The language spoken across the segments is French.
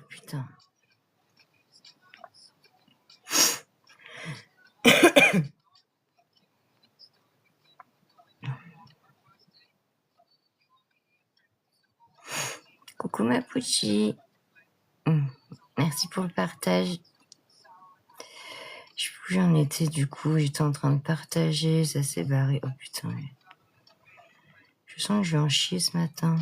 Putain. Coucou ma Pouchi. Merci pour le partage. Je sais plus où j'en étais du coup. J'étais en train de partager. Ça s'est barré. Oh putain. Je sens que je vais en chier ce matin.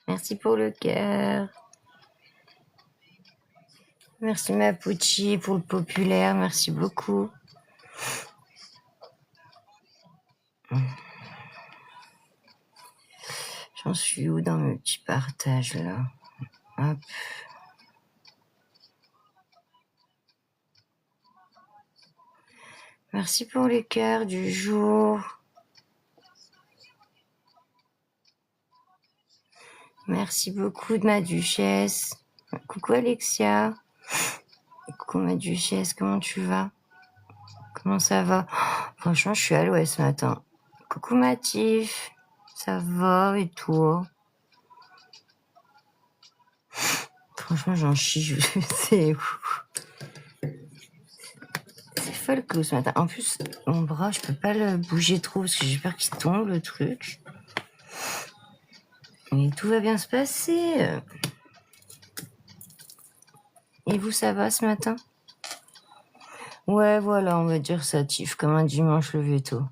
Merci pour le cœur. Merci ma Pouchi pour le populaire. Merci beaucoup. J'en suis où dans mes petits partages là? Hop. Merci pour les cœurs du jour. Merci beaucoup de ma duchesse. Coucou Alexia. Coucou ma duchesse, comment tu vas? Comment ça va? Franchement, je suis à l'ouest ce matin. Coucou Mathif. Ça va et toi? Franchement, j'en chie. C'est folk ce matin. En plus, mon bras, je peux pas le bouger trop parce que j'ai peur qu'il tombe le truc. Mais tout va bien se passer. Et vous, ça va ce matin? Ouais, voilà, on va dire ça tif comme un dimanche levé tôt.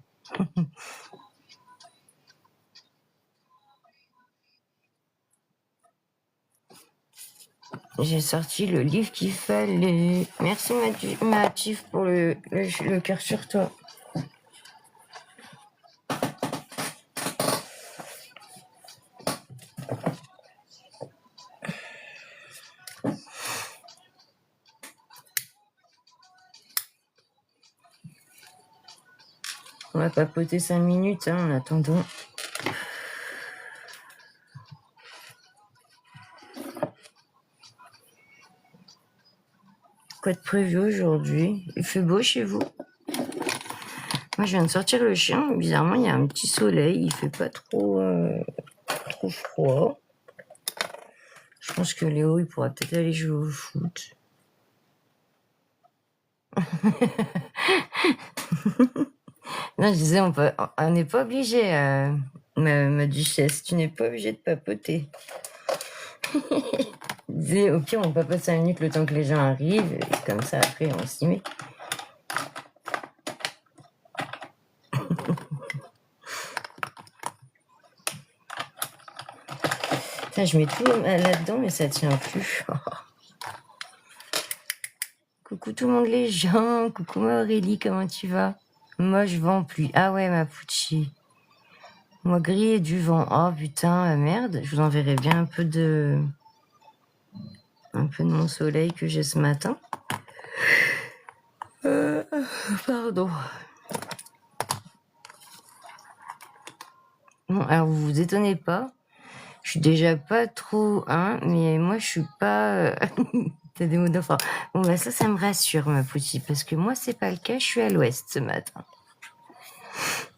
J'ai sorti le livre qu'il fallait. Merci Mathif pour le cœur sur toi. On va papoter 5 minutes en attendant. Quoi de prévu aujourd'hui? Il fait beau chez vous? Moi, je viens de sortir le chien. Bizarrement, il y a un petit soleil. Il fait pas trop froid. Je pense que Léo, il pourra peut-être aller jouer au foot. Non, je disais, on n'est pas obligé, ma duchesse. Tu n'es pas obligée de papoter. Je disais, au pire, on papote 5 minutes le temps que les gens arrivent. Et comme ça, après, on s'y met. Ça, je mets tout là-dedans, mais ça tient plus. Coucou tout le monde les gens. Coucou ma Aurélie, comment tu vas? Moi, je vends plus. Ah ouais, ma Pouchi. Moi, gris et du vent. Oh putain, merde. Je vous enverrai bien un peu de mon soleil que j'ai ce matin. Pardon. Bon, alors vous vous étonnez pas. Je suis déjà pas trop, mais moi je suis pas... T'as des mots d'enfant. Bon bah ça me rassure ma Pouchi, parce que moi c'est pas le cas, je suis à l'ouest ce matin.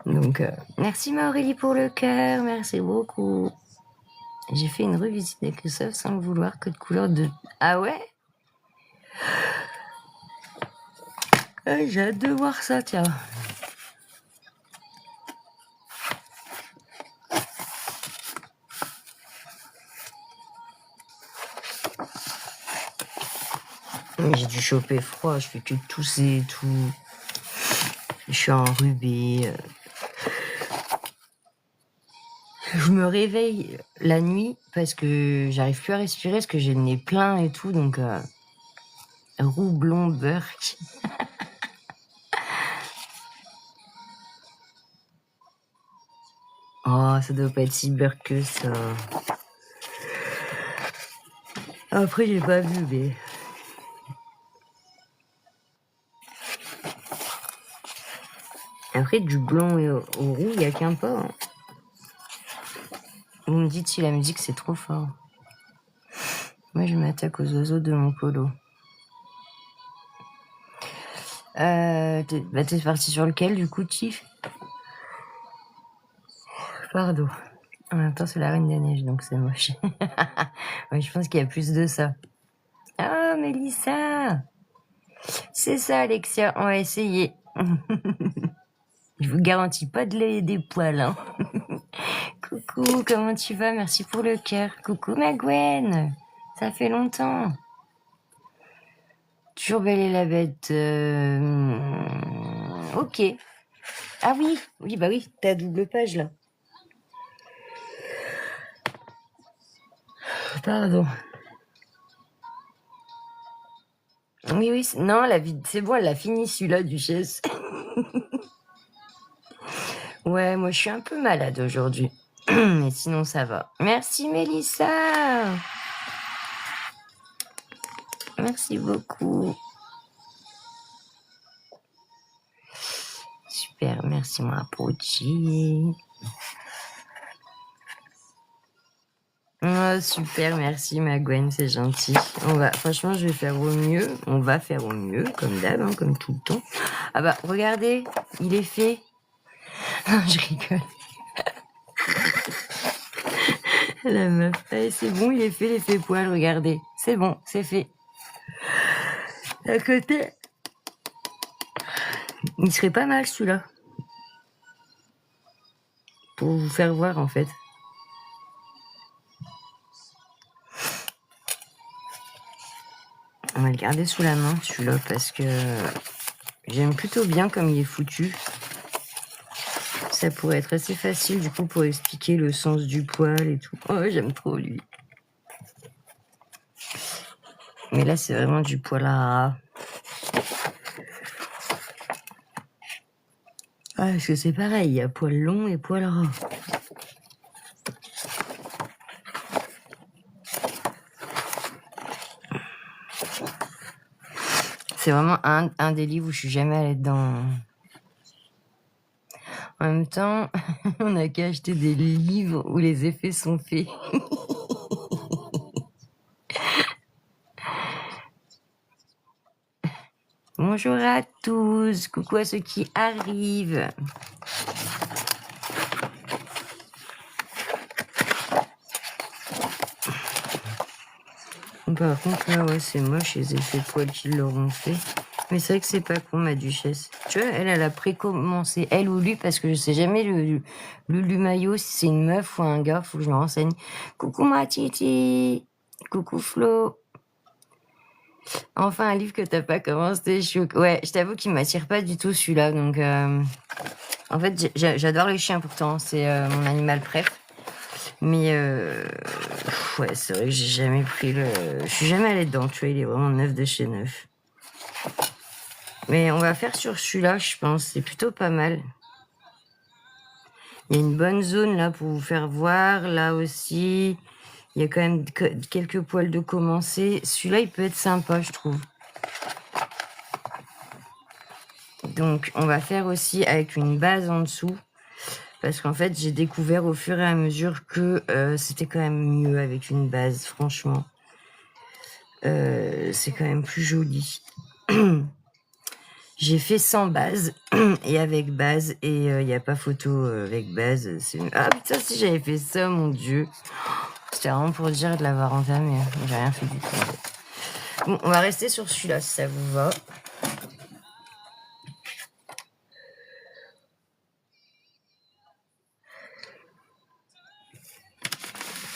Donc merci ma Aurélie pour le cœur, merci beaucoup. J'ai fait une revisite avec le soft sans le vouloir, code couleur de... Ah ouais? J'ai hâte de voir ça, tiens. J'ai dû choper froid, je fais que tousser et tout. Je suis enrhumée. Je me réveille la nuit parce que j'arrive plus à respirer, parce que j'ai le nez plein et tout, donc roublon, burk. Oh, ça doit pas être si burk que ça. Après, j'ai pas vu, mais... Après, du blanc et au roux, il y a qu'un pas. Hein. Vous me dites si la musique, c'est trop fort. Moi, je m'attaque aux oiseaux de mon polo. T'es parti sur lequel, du coup, Tiff? Pardon. En même temps, c'est la Reine des Neiges, donc c'est moche. Ouais, je pense qu'il y a plus de ça. Ah, Mélissa! C'est ça, Alexia, on va essayer. Je vous garantis pas des poils, hein. Coucou, comment tu vas? Merci pour le cœur. Coucou, ma Gwen. Ça fait longtemps. Toujours Belle et la Bête. Ok. Ah oui, oui, bah oui, t'as double page, là. Pardon. Oui, oui, non, la vie, c'est bon, elle a fini celui-là, Duchesse. Ouais, moi, je suis un peu malade aujourd'hui. Mais sinon, ça va. Merci, Mélissa. Merci beaucoup. Super, merci, mon Approchi. Oh, super, merci, ma Gwen, c'est gentil. Franchement, je vais faire au mieux. On va faire au mieux, comme d'hab, hein, comme tout le temps. Ah bah, regardez, il est fait. Non, je rigole. La meuf, allez, c'est bon, il est fait, l'effet poil, regardez. C'est bon, c'est fait. À côté, il serait pas mal celui-là. Pour vous faire voir, en fait. On va le garder sous la main, celui-là, parce que j'aime plutôt bien comme il est foutu. Ça pourrait être assez facile, du coup, pour expliquer le sens du poil et tout. Oh, j'aime trop, lui. Mais là, c'est vraiment du poil à ras. Ah, parce que c'est pareil, il y a poil long et poil ras. C'est vraiment un des livres où je suis jamais allée dedans. En même temps, on n'a qu'à acheter des livres où les effets sont faits. Bonjour à tous, coucou à ceux qui arrivent. Par contre, là, ouais, c'est moche les effets poils qu'ils l'auront fait. Mais c'est vrai que c'est pas con, ma duchesse. Tu vois, elle a précommensé, elle ou lui, parce que je sais jamais le maillot, si c'est une meuf ou un gars, faut que je me renseigne. Coucou ma titi, coucou Flo. Enfin, un livre que t'as pas commencé, chouk. Ouais, je t'avoue qu'il m'attire pas du tout celui-là, donc en fait, j'adore les chiens pourtant, c'est mon animal préf. Mais ouais, c'est vrai que j'ai jamais pris le... Je suis jamais allée dedans, tu vois, il est vraiment neuf de chez neuf. Mais on va faire sur celui-là, je pense, c'est plutôt pas mal. Il y a une bonne zone là pour vous faire voir, là aussi. Il y a quand même quelques poils de commencer. Celui-là, il peut être sympa, je trouve. Donc, on va faire aussi avec une base en dessous. Parce qu'en fait, j'ai découvert au fur et à mesure que c'était quand même mieux avec une base, franchement. C'est quand même plus joli. J'ai fait sans base et avec base et il n'y a pas photo avec base. Ah putain, si j'avais fait ça, mon Dieu. C'était vraiment pour dire de l'avoir entamé. J'ai rien fait du tout. Bon, on va rester sur celui-là si ça vous va.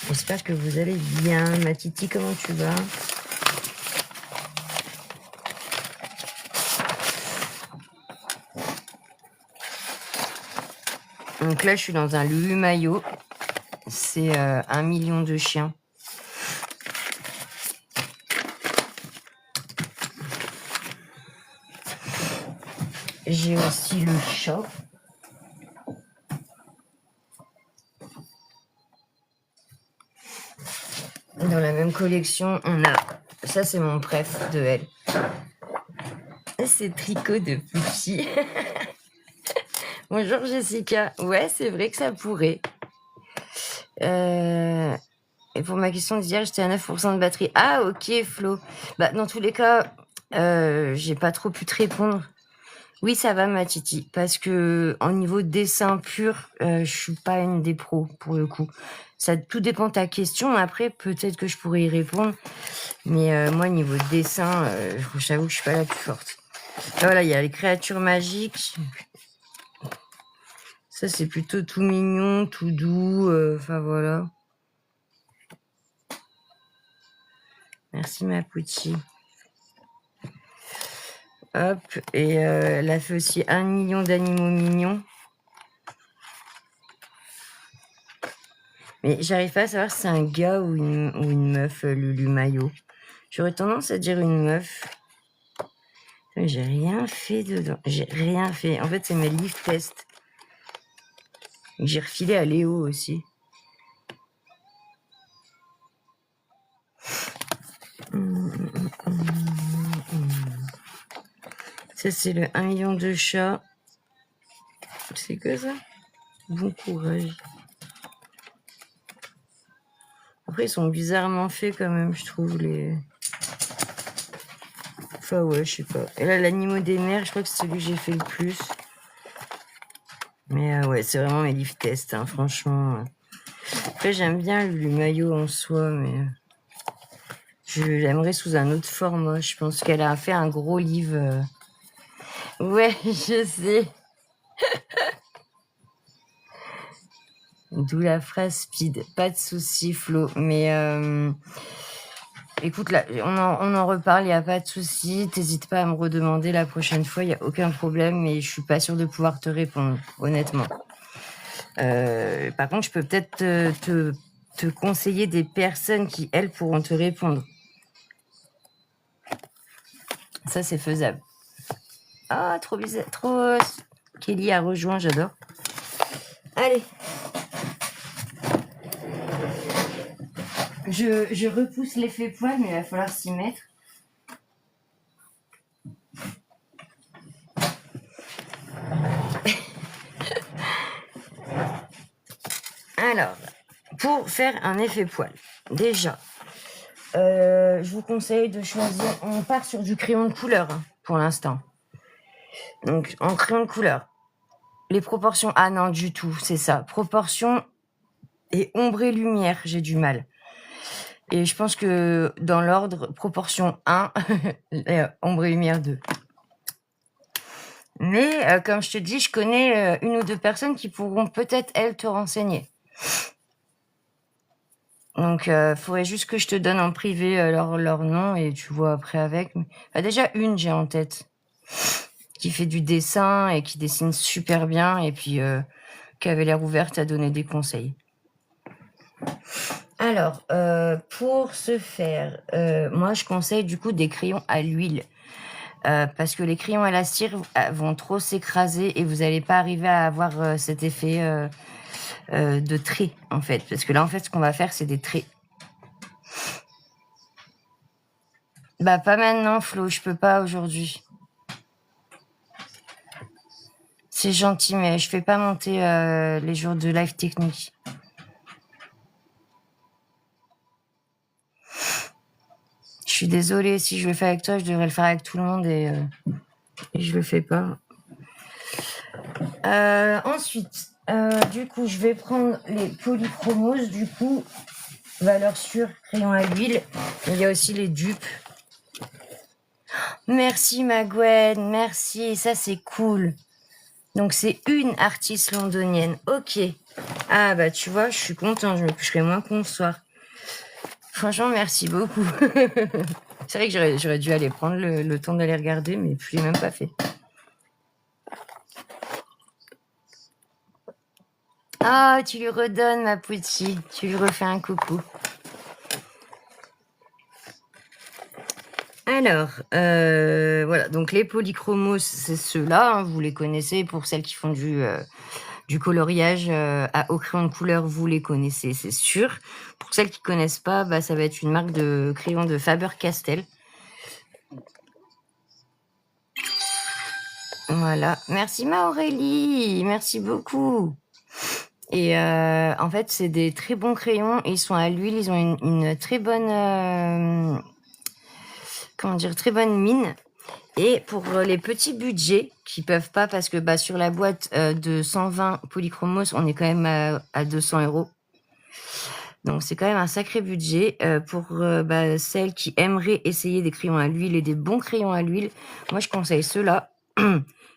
J'espère que vous allez bien. Ma Titi, comment tu vas? Donc là, je suis dans un Lulu Maillot. C'est 1 million de chiens. J'ai aussi le chat. Dans la même collection, on a... Ça, c'est mon préf de elle. C'est tricot de Pucci. Bonjour Jessica. Ouais, c'est vrai que ça pourrait. Et pour ma question d'hier, j'étais à 9% de batterie. Ah, ok, Flo. Bah, dans tous les cas, j'ai pas trop pu te répondre. Oui, ça va, ma Titi, parce que en niveau dessin pur, je suis pas une des pros, pour le coup. Ça tout dépend de ta question. Après, peut-être que je pourrais y répondre, mais moi, niveau dessin, j'avoue que je suis pas la plus forte. Là, voilà, il y a les créatures magiques. Ça, c'est plutôt tout mignon, tout doux, enfin voilà. Merci, ma Pouti. Hop, et elle a fait aussi 1 million d'animaux mignons. Mais j'arrive pas à savoir si c'est un gars ou une meuf, Lulu Maillot. J'aurais tendance à dire une meuf. Mais j'ai rien fait dedans. J'ai rien fait. En fait, c'est mes livres tests. J'ai refilé à Léo aussi. Ça, c'est le 1 million de chats. C'est que ça? Bon courage. Après, ils sont bizarrement faits quand même, je trouve, les... Enfin, ouais, je sais pas. Et là, l'animaux des mers, je crois que c'est celui que j'ai fait le plus. Mais ouais, c'est vraiment mes livres tests, hein, franchement. Après, j'aime bien le maillot en soi, mais... Je l'aimerais sous un autre format. Je pense qu'elle a fait un gros livre. Ouais, je sais. D'où la phrase speed. Pas de souci, Flo. Mais écoute, là, on en reparle, il n'y a pas de souci. T'hésites pas à me redemander la prochaine fois, il n'y a aucun problème. Mais je suis pas sûre de pouvoir te répondre, honnêtement. Par contre, je peux peut-être te conseiller des personnes qui, elles, pourront te répondre. Ça, c'est faisable. Ah, trop bizarre. Trop... Kelly a rejoint, j'adore. Allez. Je repousse l'effet poil, mais il va falloir s'y mettre. Alors, pour faire un effet poil, déjà, je vous conseille de choisir... On part sur du crayon de couleur, hein, pour l'instant. Donc, en crayon de couleur. Les proportions... Ah non, du tout, c'est ça. Proportions et ombre et lumière, j'ai du mal. Et je pense que dans l'ordre, proportion 1, ombre et lumière 2. Mais comme je te dis, je connais une ou deux personnes qui pourront peut-être, elles, te renseigner. Donc, faudrait juste que je te donne en privé leur nom et tu vois après avec. Déjà, une, j'ai en tête, qui fait du dessin et qui dessine super bien et puis qui avait l'air ouverte à donner des conseils. Alors, pour ce faire, moi, je conseille du coup des crayons à l'huile. Parce que les crayons à la cire vont trop s'écraser et vous n'allez pas arriver à avoir cet effet de trait, en fait. Parce que là, en fait, ce qu'on va faire, c'est des traits. Bah, pas maintenant, Flo, je peux pas aujourd'hui. C'est gentil, mais je fais pas monter les jours de live technique. Je suis désolée, si je le fais avec toi, je devrais le faire avec tout le monde et je le fais pas. Ensuite, du coup, je vais prendre les polychromos, du coup, valeur sûre, crayon à l'huile. Il y a aussi les dupes. Merci, ma Gwen, merci, ça c'est cool. Donc, c'est une artiste londonienne, ok. Ah, bah, tu vois, je suis contente, je me coucherai moins con ce soir. Franchement, merci beaucoup. C'est vrai que j'aurais dû aller prendre le temps d'aller regarder, mais je l'ai même pas fait. Ah, tu lui redonnes, ma Pouti. Tu lui refais un coucou. Alors, voilà. Donc, les polychromos, c'est ceux-là. Hein, vous les connaissez. Pour celles qui font du coloriage au crayon de couleur, vous les connaissez, c'est sûr. Pour celles qui connaissent pas, bah, ça va être une marque de crayon de Faber-Castell. Voilà. Merci, ma Aurélie. Merci beaucoup. Et en fait, c'est des très bons crayons. Ils sont à l'huile. Ils ont une très bonne, comment dire, très bonne mine. Et pour les petits budgets qui peuvent pas, parce que bah, sur la boîte de 120 polychromos, on est quand même à 200 €. Donc c'est quand même un sacré budget pour bah, celles qui aimeraient essayer des crayons à l'huile et des bons crayons à l'huile. Moi, je conseille ceux-là.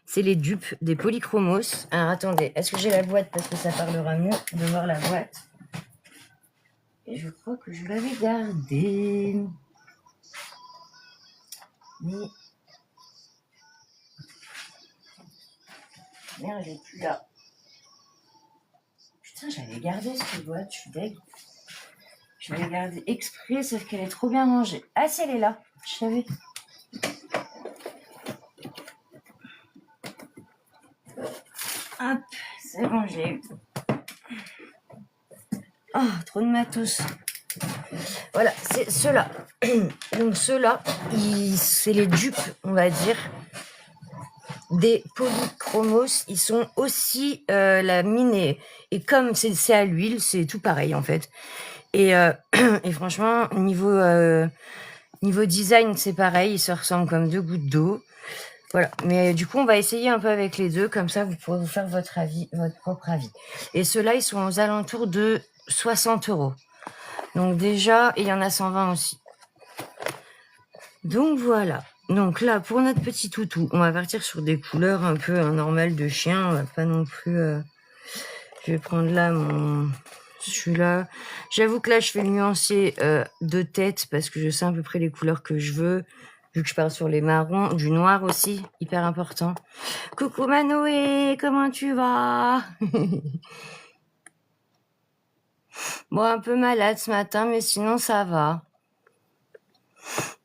C'est les dupes des polychromos. Alors attendez, est-ce que j'ai la boîte parce que ça parlera mieux de voir la boîte. Et je crois que je l'avais gardée. Mais... Merde, elle est plus là. Putain, j'avais gardé cette boîte, je suis deg. Je l'ai gardée exprès, sauf qu'elle est trop bien rangée. Ah, si, elle est là, je savais. Hop, c'est rangé. Oh, trop de matos. Voilà, c'est ceux-là. Donc ceux-là, c'est les dupes, on va dire, des polychromos. Ils sont aussi la mine et comme c'est à l'huile, c'est tout pareil en fait. Et, et franchement, niveau design, c'est pareil, ils se ressemblent comme deux gouttes d'eau. Voilà, mais du coup, on va essayer un peu avec les deux, comme ça, vous pourrez vous faire votre avis, votre propre avis. Et ceux-là, ils sont aux alentours de 60 €. Donc déjà, il y en a 120 aussi. Donc voilà. Donc là, pour notre petit toutou, on va partir sur des couleurs un peu normales de chien. On va pas non plus... Je vais prendre là celui-là. J'avoue que là, je fais le nuancier de tête parce que je sais à peu près les couleurs que je veux. Vu que je parle sur les marrons, du noir aussi, hyper important. Coucou Manoé, comment tu vas? Bon, un peu malade ce matin, mais sinon ça va.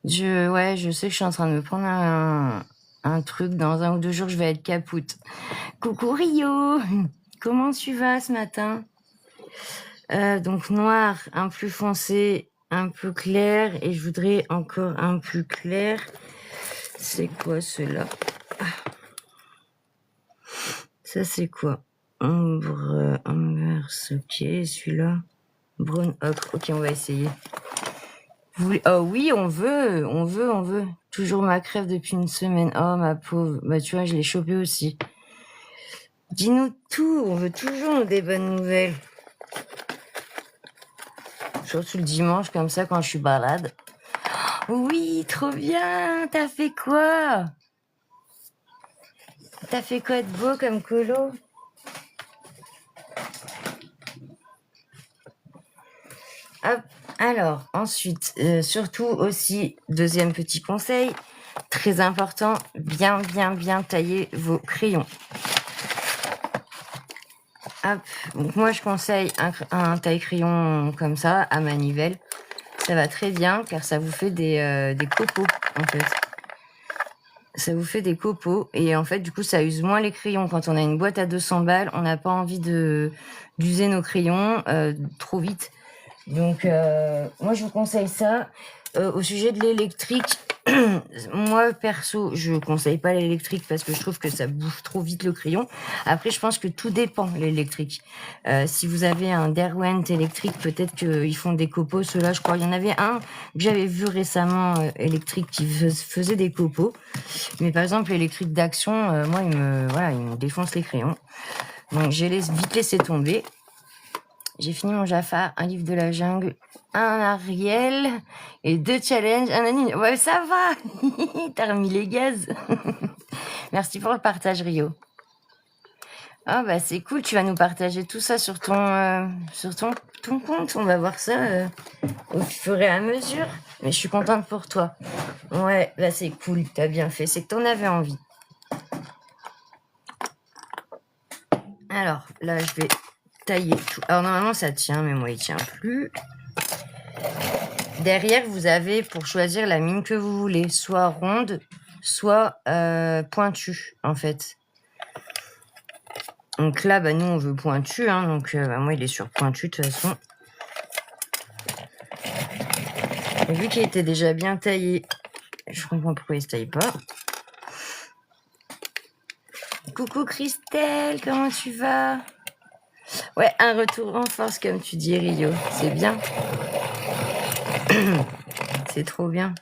Je sais que je suis en train de me prendre un truc. Dans 1 ou 2 jours, je vais être capoute. Coucou Rio, comment tu vas ce matin? Donc noir, un plus foncé, un peu clair, et je voudrais encore un plus clair. C'est quoi ceux-là? Ça c'est quoi? Amber, ok, celui-là. Brown ocre, ok, on va essayer. Oh oui, on veut. Toujours ma crève depuis une semaine. Oh ma pauvre, bah tu vois, je l'ai chopé aussi. Dis-nous tout, on veut toujours des bonnes nouvelles. Surtout le dimanche, comme ça, quand je suis balade. Oui, trop bien. T'as fait quoi? T'as fait quoi de beau comme colo? Hop. Alors, ensuite, surtout aussi, deuxième petit conseil, très important, bien tailler vos crayons. Hop. Donc moi, je conseille un taille-crayon comme ça, à manivelle. Ça va très bien, car ça vous fait des copeaux, en fait. Ça vous fait des copeaux, et en fait, du coup, ça use moins les crayons. Quand on a une boîte à 200 balles, on n'a pas envie d'user nos crayons trop vite. Donc, moi, je vous conseille ça. Au sujet de l'électrique, moi, perso, je conseille pas l'électrique parce que je trouve que ça bouffe trop vite le crayon. Après, je pense que tout dépend, l'électrique. Si vous avez un Derwent électrique, peut-être qu'ils font des copeaux. Ceux-là, je crois, il y en avait un que j'avais vu récemment, électrique, qui faisait des copeaux. Mais par exemple, l'électrique d'Action, moi, il me défonce les crayons. Donc, j'ai vite laissé tomber. J'ai fini mon Jafar, un livre de la jungle, un Ariel et 2 challenges, un anime. Ouais, ça va. T'as remis les gaz. Merci pour le partage, Rio. Ah bah c'est cool, tu vas nous partager tout ça sur ton compte. On va voir ça au fur et à mesure. Mais je suis contente pour toi. Ouais, là c'est cool, t'as bien fait. C'est que t'en avais envie. Alors là, je vais tailler tout. Alors normalement ça tient, mais moi il tient plus. Derrière, vous avez pour choisir la mine que vous voulez, soit ronde, soit pointue, en fait. Donc là, bah, nous, on veut pointu, hein, donc bah, moi, il est sur pointu, de toute façon. Et vu qu'il était déjà bien taillé, je comprends pourquoi il se taille pas. Coucou Christelle, comment tu vas? Ouais, un retour en force, comme tu dis, Rio. C'est bien. C'est trop bien.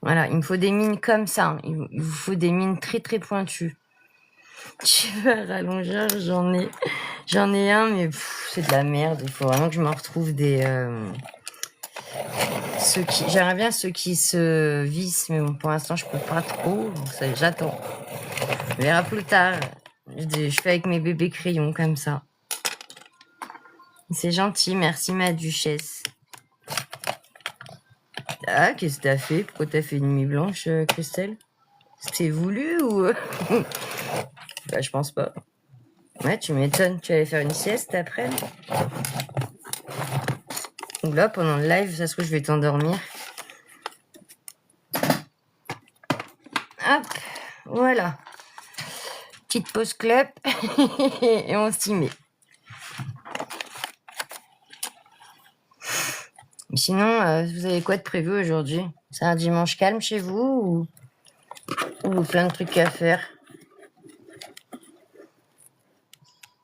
Voilà, il me faut des mines comme ça. Hein. Il vous faut des mines très très pointues. Tu veux un rallongeur? J'en ai un, mais c'est de la merde. Il faut vraiment que je me retrouve des... J'aimerais bien ceux qui se vissent, mais bon, pour l'instant, je peux pas trop. Donc j'attends. On verra plus tard. Je fais avec mes bébés crayons comme ça. C'est gentil, merci ma duchesse. Ah, qu'est-ce que t'as fait? Pourquoi t'as fait une nuit blanche, Christelle? C'était voulu ou... Bah, je pense pas. Ouais, tu m'étonnes. Tu allais faire une sieste après? Donc là, pendant le live, ça se trouve, je vais t'endormir. Hop, voilà. Petite pause club et on s'y met. Sinon, vous avez quoi de prévu aujourd'hui? C'est un dimanche calme chez vous ou plein de trucs à faire?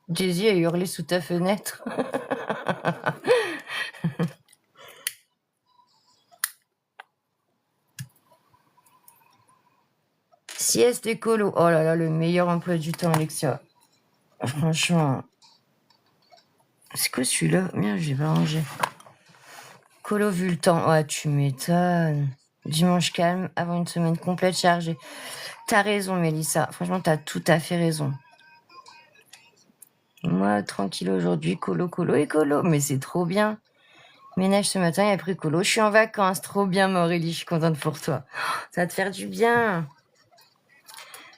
Jay-Z a hurlé sous ta fenêtre. Sieste écolo. Oh là là, le meilleur emploi du temps, Alexia. Franchement. C'est quoi celui-là? Merde, je l'ai pas rangé. Colo vu le temps. Ouais, tu m'étonnes. Dimanche calme avant une semaine complète chargée. T'as raison, Mélissa. Franchement, t'as tout à fait raison. Moi, tranquille aujourd'hui, colo, écolo. Mais c'est trop bien. Ménage ce matin et après colo. Je suis en vacances. Trop bien, Aurélie. Je suis contente pour toi. Ça va te faire du bien.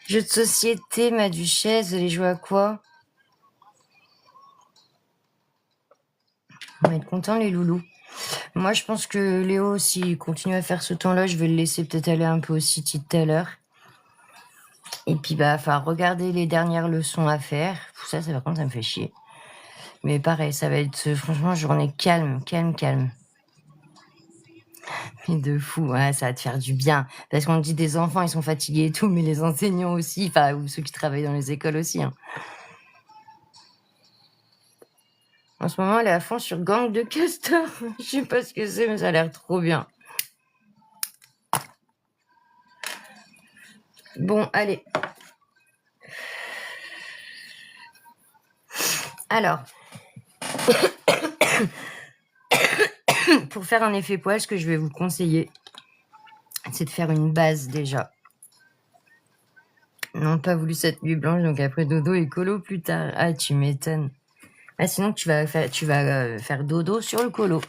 Jeu de société, ma duchesse. Vous allez jouer à quoi? On va être contents, les loulous. Moi, je pense que Léo, s'il continue à faire ce temps-là, je vais le laisser peut-être aller un peu au city tout à l'heure. Et puis, regarder les dernières leçons à faire. Ça, par contre, ça me fait chier. Mais pareil, ça va être, franchement, journée calme. Mais de fou, ouais, ça va te faire du bien. Parce qu'on dit des enfants, ils sont fatigués et tout, mais les enseignants aussi, ou ceux qui travaillent dans les écoles aussi. Hein. En ce moment, elle est à fond sur Gang de Castor. Je sais pas ce que c'est, mais ça a l'air trop bien. Bon, allez. Alors, pour faire un effet poil, ce que je vais vous conseiller, c'est de faire une base déjà. Non, pas voulu cette nuit blanche, donc après dodo et colo plus tard. Ah, tu m'étonnes. Ah, sinon tu vas faire dodo sur le colo.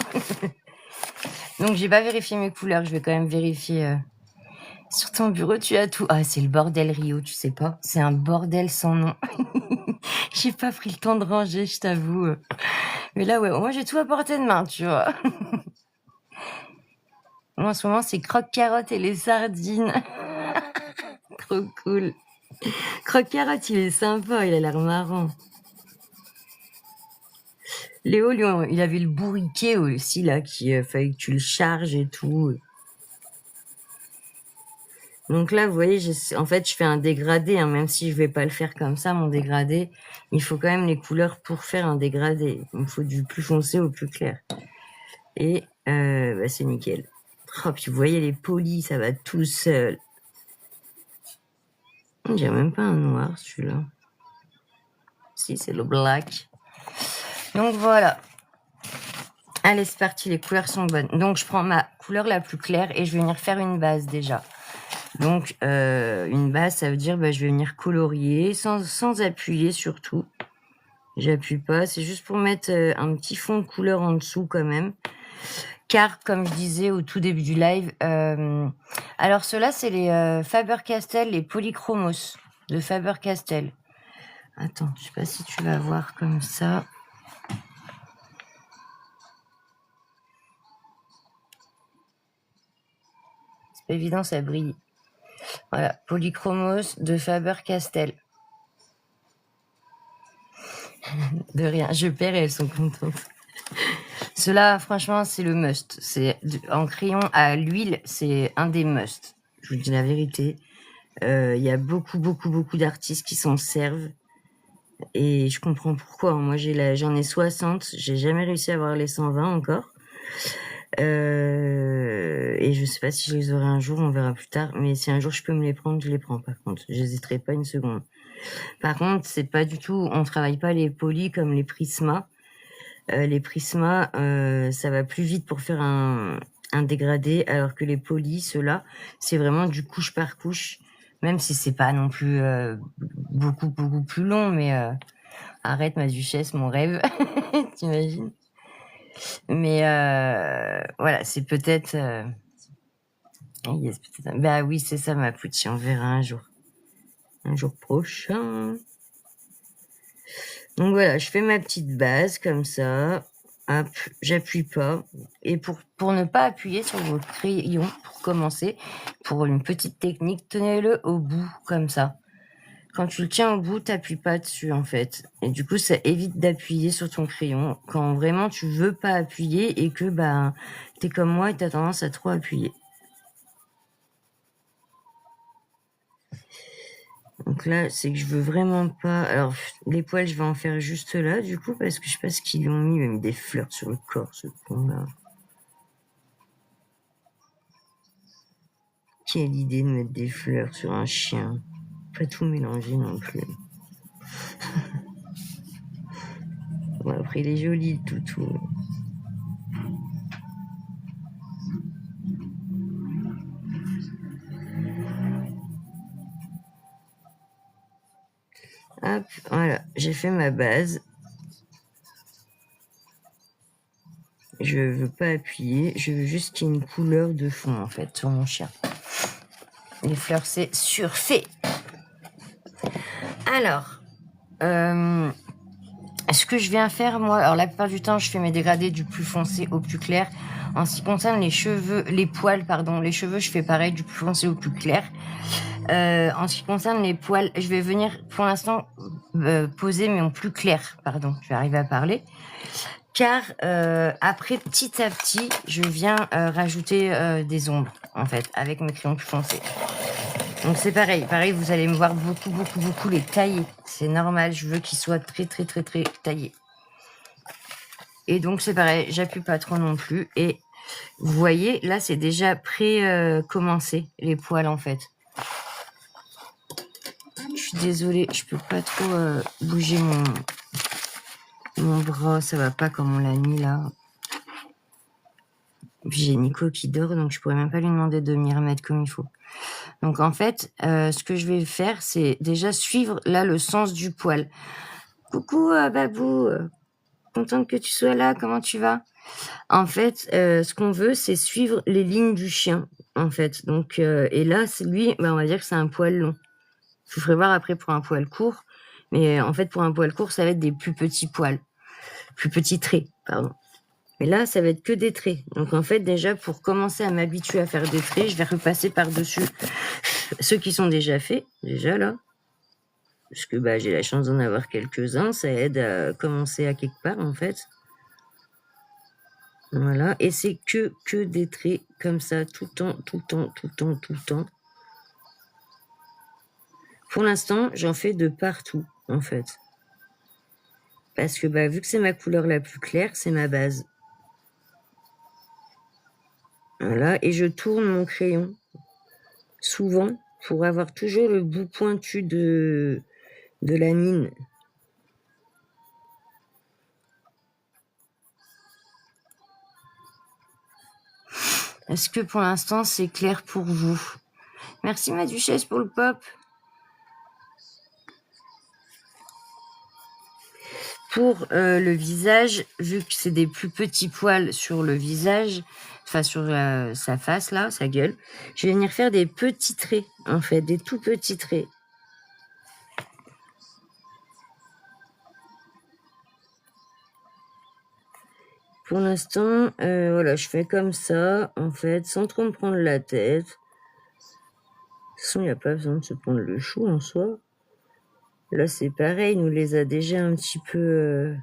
Donc j'ai pas vérifié mes couleurs, je vais quand même vérifier. Sur ton bureau, tu as tout. Ah, c'est le bordel Rio, tu sais pas. C'est un bordel sans nom. J'ai pas pris le temps de ranger, je t'avoue. Mais là, ouais, moi j'ai tout à portée de main, tu vois. Moi, en ce moment, c'est croque-carotte et les sardines. Trop cool. Croque-carotte, il est sympa, il a l'air marrant. Léo, lui, il avait le bourriquet aussi, là, qui fallait que tu le charges et tout. Donc là, vous voyez, en fait, je fais un dégradé, hein, même si je vais pas le faire comme ça, mon dégradé. Il faut quand même les couleurs pour faire un dégradé. Il me faut du plus foncé au plus clair. Et c'est nickel. Oh, puis vous voyez les polis, ça va tout seul. On dirait même pas un noir, celui-là. Si, c'est le black. Donc voilà. Allez, c'est parti, les couleurs sont bonnes. Donc je prends ma couleur la plus claire et je vais venir faire une base déjà. Donc une base, ça veut dire je vais venir colorier sans appuyer surtout. J'appuie pas, c'est juste pour mettre un petit fond de couleur en dessous quand même. Car comme je disais au tout début du live, alors ceux-là c'est les Faber-Castell, les Polychromos de Faber-Castell. Attends, je sais pas si tu vas voir comme ça. C'est pas évident, ça brille. Voilà, Polychromos de Faber-Castell. De rien, je perds et elles sont contentes. Cela, franchement, c'est le must. C'est en crayon à l'huile, c'est un des must. Je vous dis la vérité. Il y a beaucoup d'artistes qui s'en servent. Et je comprends pourquoi. Moi, j'en ai 60. J'ai jamais réussi à avoir les 120 encore. Et je sais pas si je les aurai un jour, on verra plus tard. Mais si un jour je peux me les prendre, je les prends par contre. J'hésiterai pas une seconde. Par contre, c'est pas du tout, on travaille pas les polis comme les Prisma. Les Prisma, ça va plus vite pour faire un dégradé, alors que les polis, ceux-là, c'est vraiment du couche par couche. Même si c'est pas non plus beaucoup plus long, mais arrête ma duchesse, mon rêve, t'imagines? Mais voilà, c'est peut-être... yes, peut-être... Bah oui, c'est ça ma poutie, on verra un jour prochain. Donc voilà, je fais ma petite base comme ça. Hop, j'appuie pas. Et pour ne pas appuyer sur votre crayon, pour commencer, pour une petite technique, tenez-le au bout comme ça. Quand tu le tiens au bout, t'appuies pas dessus en fait. Et du coup, ça évite d'appuyer sur ton crayon quand vraiment tu veux pas appuyer et que bah t'es comme moi et t'as tendance à trop appuyer. Donc là, c'est que je veux vraiment pas... Alors, les poils, je vais en faire juste là, du coup, parce que je sais pas ce qu'ils ont mis. Ils ont mis des fleurs sur le corps, ce con-là. Quelle idée de mettre des fleurs sur un chien. Pas tout mélanger non plus. Bon, après, il est joli, le toutou. Hop, voilà, j'ai fait ma base. Je veux pas appuyer, je veux juste qu'il y ait une couleur de fond, en fait, sur mon chien. Les fleurs, c'est surfait. Alors, ce que je viens faire, moi, alors la plupart du temps, je fais mes dégradés du plus foncé au plus clair. En ce qui concerne les cheveux, les poils, pardon, les cheveux, je fais pareil, du plus foncé au plus clair. En ce qui concerne les poils, je vais venir, pour l'instant, poser, mais en plus clair, pardon, je vais arriver à parler. Car après, petit à petit, je viens rajouter des ombres, en fait, avec mes crayons plus foncés. Donc c'est pareil, vous allez me voir beaucoup les tailler. C'est normal, je veux qu'ils soient très taillés. Et donc c'est pareil, j'appuie pas trop non plus. Et vous voyez, là c'est déjà pré-commencé, les poils en fait. Je suis désolée, je peux pas trop bouger mon bras, ça va pas comme on l'a mis là. Puis j'ai Nico qui dort, donc je pourrais même pas lui demander de m'y remettre comme il faut. Donc en fait, ce que je vais faire, c'est déjà suivre là le sens du poil. Coucou Babou, contente que tu sois là, comment tu vas? En fait, ce qu'on veut, c'est suivre les lignes du chien, en fait. Donc, et là, c'est lui, on va dire que c'est un poil long. Je vous ferai voir après pour un poil court, mais en fait, pour un poil court, ça va être des plus petits poils, plus petits traits, pardon. Mais là, ça va être que des traits. Donc en fait, déjà, pour commencer à m'habituer à faire des traits, je vais repasser par-dessus ceux qui sont déjà faits, déjà là. Parce que j'ai la chance d'en avoir quelques-uns, ça aide à commencer à quelque part, en fait. Voilà, et c'est que des traits comme ça, tout le temps. Pour l'instant, j'en fais de partout, en fait. Parce que vu que c'est ma couleur la plus claire, c'est ma base. Voilà, et je tourne mon crayon, souvent, pour avoir toujours le bout pointu de la mine. Est-ce que pour l'instant, c'est clair pour vous? Merci ma duchesse pour le pop. Pour le visage, vu que c'est des plus petits poils sur le visage, enfin sur sa face là, sa gueule, je vais venir faire des petits traits, en fait, des tout petits traits. Pour l'instant, voilà, je fais comme ça, en fait, sans trop me prendre la tête. De toute façon, il n'y a pas besoin de se prendre le chou en soi. Là, c'est pareil, il nous les a déjà un petit peu...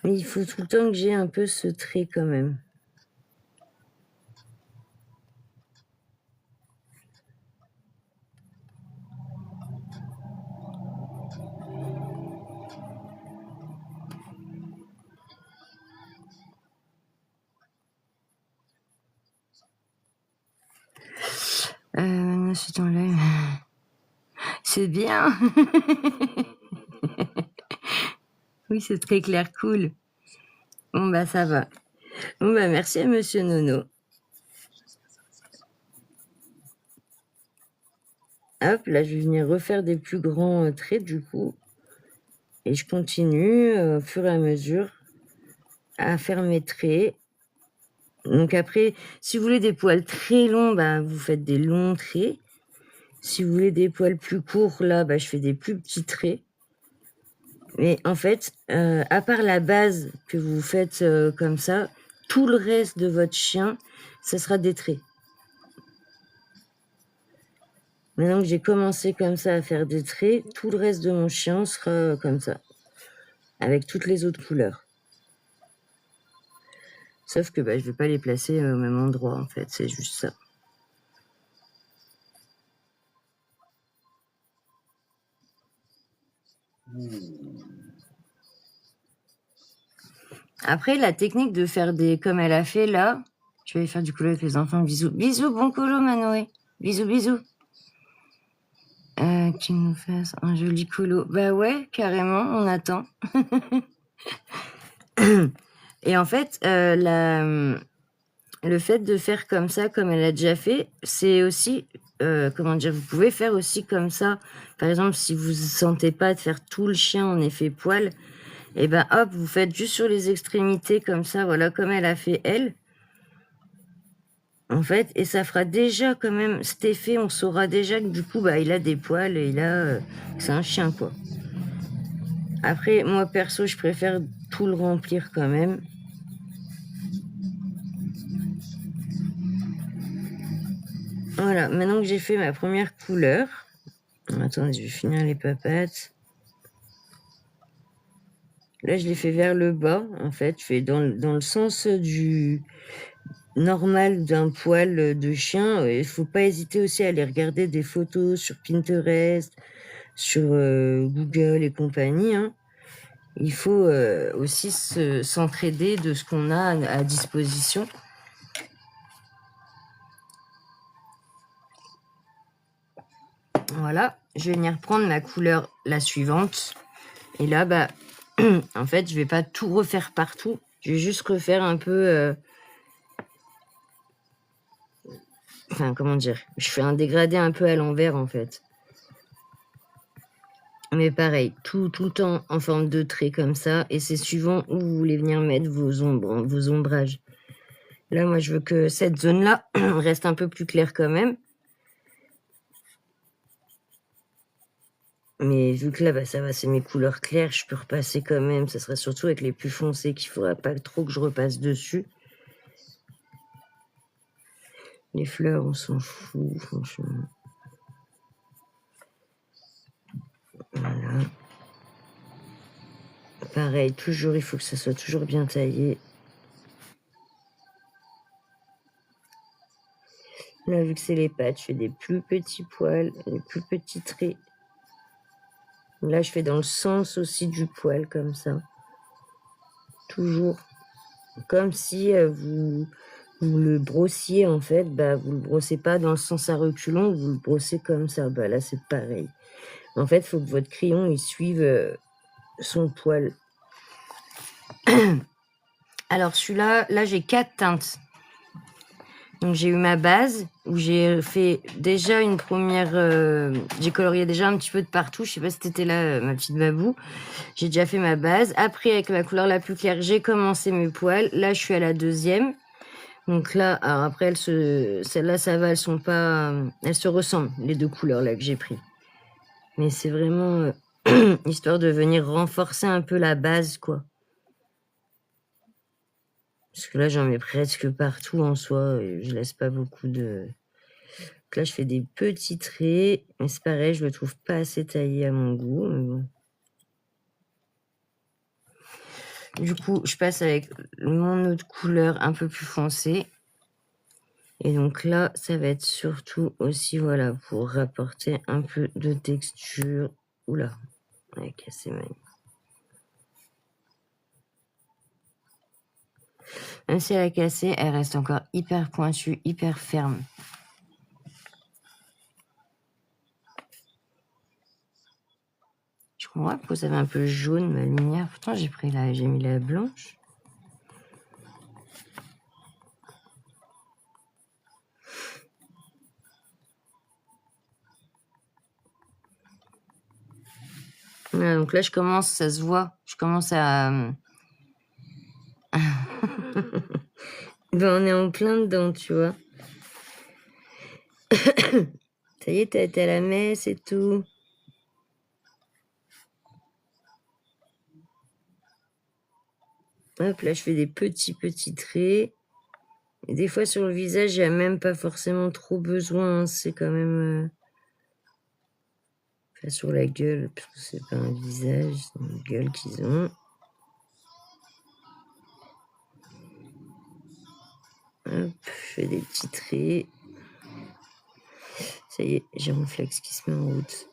Mais il faut tout le temps que j'ai un peu ce trait quand même. Maintenant, c'est ton live. C'est bien. Oui, c'est très clair, cool. Bon, bah, ça va. Bon, bah, merci à Monsieur Nono. Hop, là, je vais venir refaire des plus grands traits, du coup. Et je continue, au fur et à mesure, à faire mes traits. Donc après, si vous voulez des poils très longs, bah, vous faites des longs traits. Si vous voulez des poils plus courts, là, bah, je fais des plus petits traits. Mais en fait, à part la base que vous faites comme ça, tout le reste de votre chien, ça sera des traits. Maintenant que j'ai commencé comme ça à faire des traits, tout le reste de mon chien sera comme ça, avec toutes les autres couleurs. Sauf que bah, je vais pas les placer au même endroit, en fait, c'est juste ça. Après, la technique de faire des comme elle a fait là, je vais aller faire du colo avec les enfants. Bisous. Bisous, bon colo, Manoé. Bisous, bisous. Qu'il nous fasse un joli colo. Bah ouais, carrément, on attend. Et en fait, le fait de faire comme ça, comme elle a déjà fait, c'est aussi, comment dire, vous pouvez faire aussi comme ça. Par exemple, si vous ne sentez pas de faire tout le chien en effet poil, et ben hop, vous faites juste sur les extrémités comme ça, voilà, comme elle a fait elle. En fait, et ça fera déjà quand même cet effet, on saura déjà que du coup, bah, il a des poils et c'est un chien, quoi. Après, moi, perso, je préfère tout le remplir quand même. Voilà, maintenant que j'ai fait ma première couleur, attendez, je vais finir les papates. Là, je l'ai fait vers le bas, en fait. Je fais dans le sens du normal d'un poil de chien. Il faut pas hésiter aussi à aller regarder des photos sur Pinterest, sur Google et compagnie. Hein. Il faut aussi s'entraider de ce qu'on a à disposition. Voilà, je vais venir prendre ma couleur, la suivante. Et là, bah, en fait, je vais pas tout refaire partout. Je vais juste refaire un peu... Enfin, comment dire? Je fais un dégradé un peu à l'envers, en fait. Mais pareil, tout le temps en forme de trait comme ça. Et c'est suivant où vous voulez venir mettre vos ombrages. Là, moi, je veux que cette zone-là reste un peu plus claire quand même. Mais vu que là, bah, ça va, c'est mes couleurs claires, je peux repasser quand même. Ça sera surtout avec les plus foncés qu'il ne faudra pas trop que je repasse dessus. Les fleurs, on s'en fout, franchement. Voilà. Pareil, toujours, il faut que ça soit toujours bien taillé. Là, vu que c'est les pattes, je fais des plus petits poils, des plus petits traits. Là, je fais dans le sens aussi du poil, comme ça. Toujours. Comme si vous le brossiez, en fait. Bah, vous le brossez pas dans le sens à reculons, vous le brossez comme ça. Bah, là, c'est pareil. En fait, il faut que votre crayon, il suive son poil. Alors, celui-là, là, j'ai 4 teintes. Donc, j'ai eu ma base, où j'ai fait déjà une première... j'ai colorié déjà un petit peu de partout. Je sais pas si t'étais là, ma petite babou. J'ai déjà fait ma base. Après, avec ma couleur la plus claire, j'ai commencé mes poils. Là, je suis à la deuxième. Donc là, alors après, celles-là, ça va, elles sont pas... elles se ressemblent, les deux couleurs là que j'ai pris. Mais c'est vraiment histoire de venir renforcer un peu la base, quoi. Parce que là, j'en mets presque partout en soi. Et je laisse pas beaucoup de... Donc là, je fais des petits traits. Mais c'est pareil, je le trouve pas assez taillé à mon goût. Mais bon. Du coup, je passe avec mon autre couleur un peu plus foncée. Et donc là, ça va être surtout aussi, voilà, pour rapporter un peu de texture. Oula, elle a cassé ma... Même si elle a cassé, elle reste encore hyper pointue, hyper ferme. comprends pas pourquoi ça fait un peu jaune ma lumière. Pourtant j'ai mis la blanche. Voilà, donc là ça se voit. Je commence à. Ben on est en plein dedans, tu vois. Ça y est, t'as été à la messe et tout. Hop, là je fais des petits traits. Et des fois sur le visage, il n'y a même pas forcément trop besoin. Hein. C'est quand même... Enfin, sur la gueule, parce que c'est pas un visage, c'est une gueule qu'ils ont. Hop, je fais des petits traits. Ça y est, j'ai mon flex qui se met en route.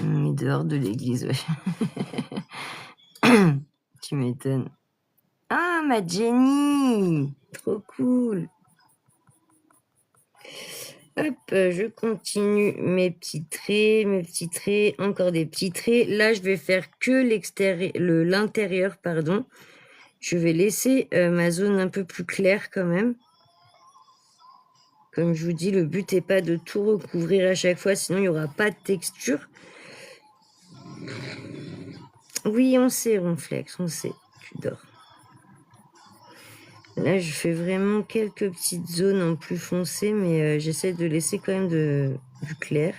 On est dehors de l'église, ouais. Tu m'étonnes. Ah, ma Jenny! Trop cool! Hop, je continue mes petits traits, encore des petits traits. Là, je vais faire que l'intérieur, pardon. Je vais laisser ma zone un peu plus claire quand même. Comme je vous dis, le but n'est pas de tout recouvrir à chaque fois, sinon il n'y aura pas de texture. Oui, on sait, Ronflex, on sait. Tu dors. Là, je fais vraiment quelques petites zones en plus foncé, mais j'essaie de laisser quand même du clair.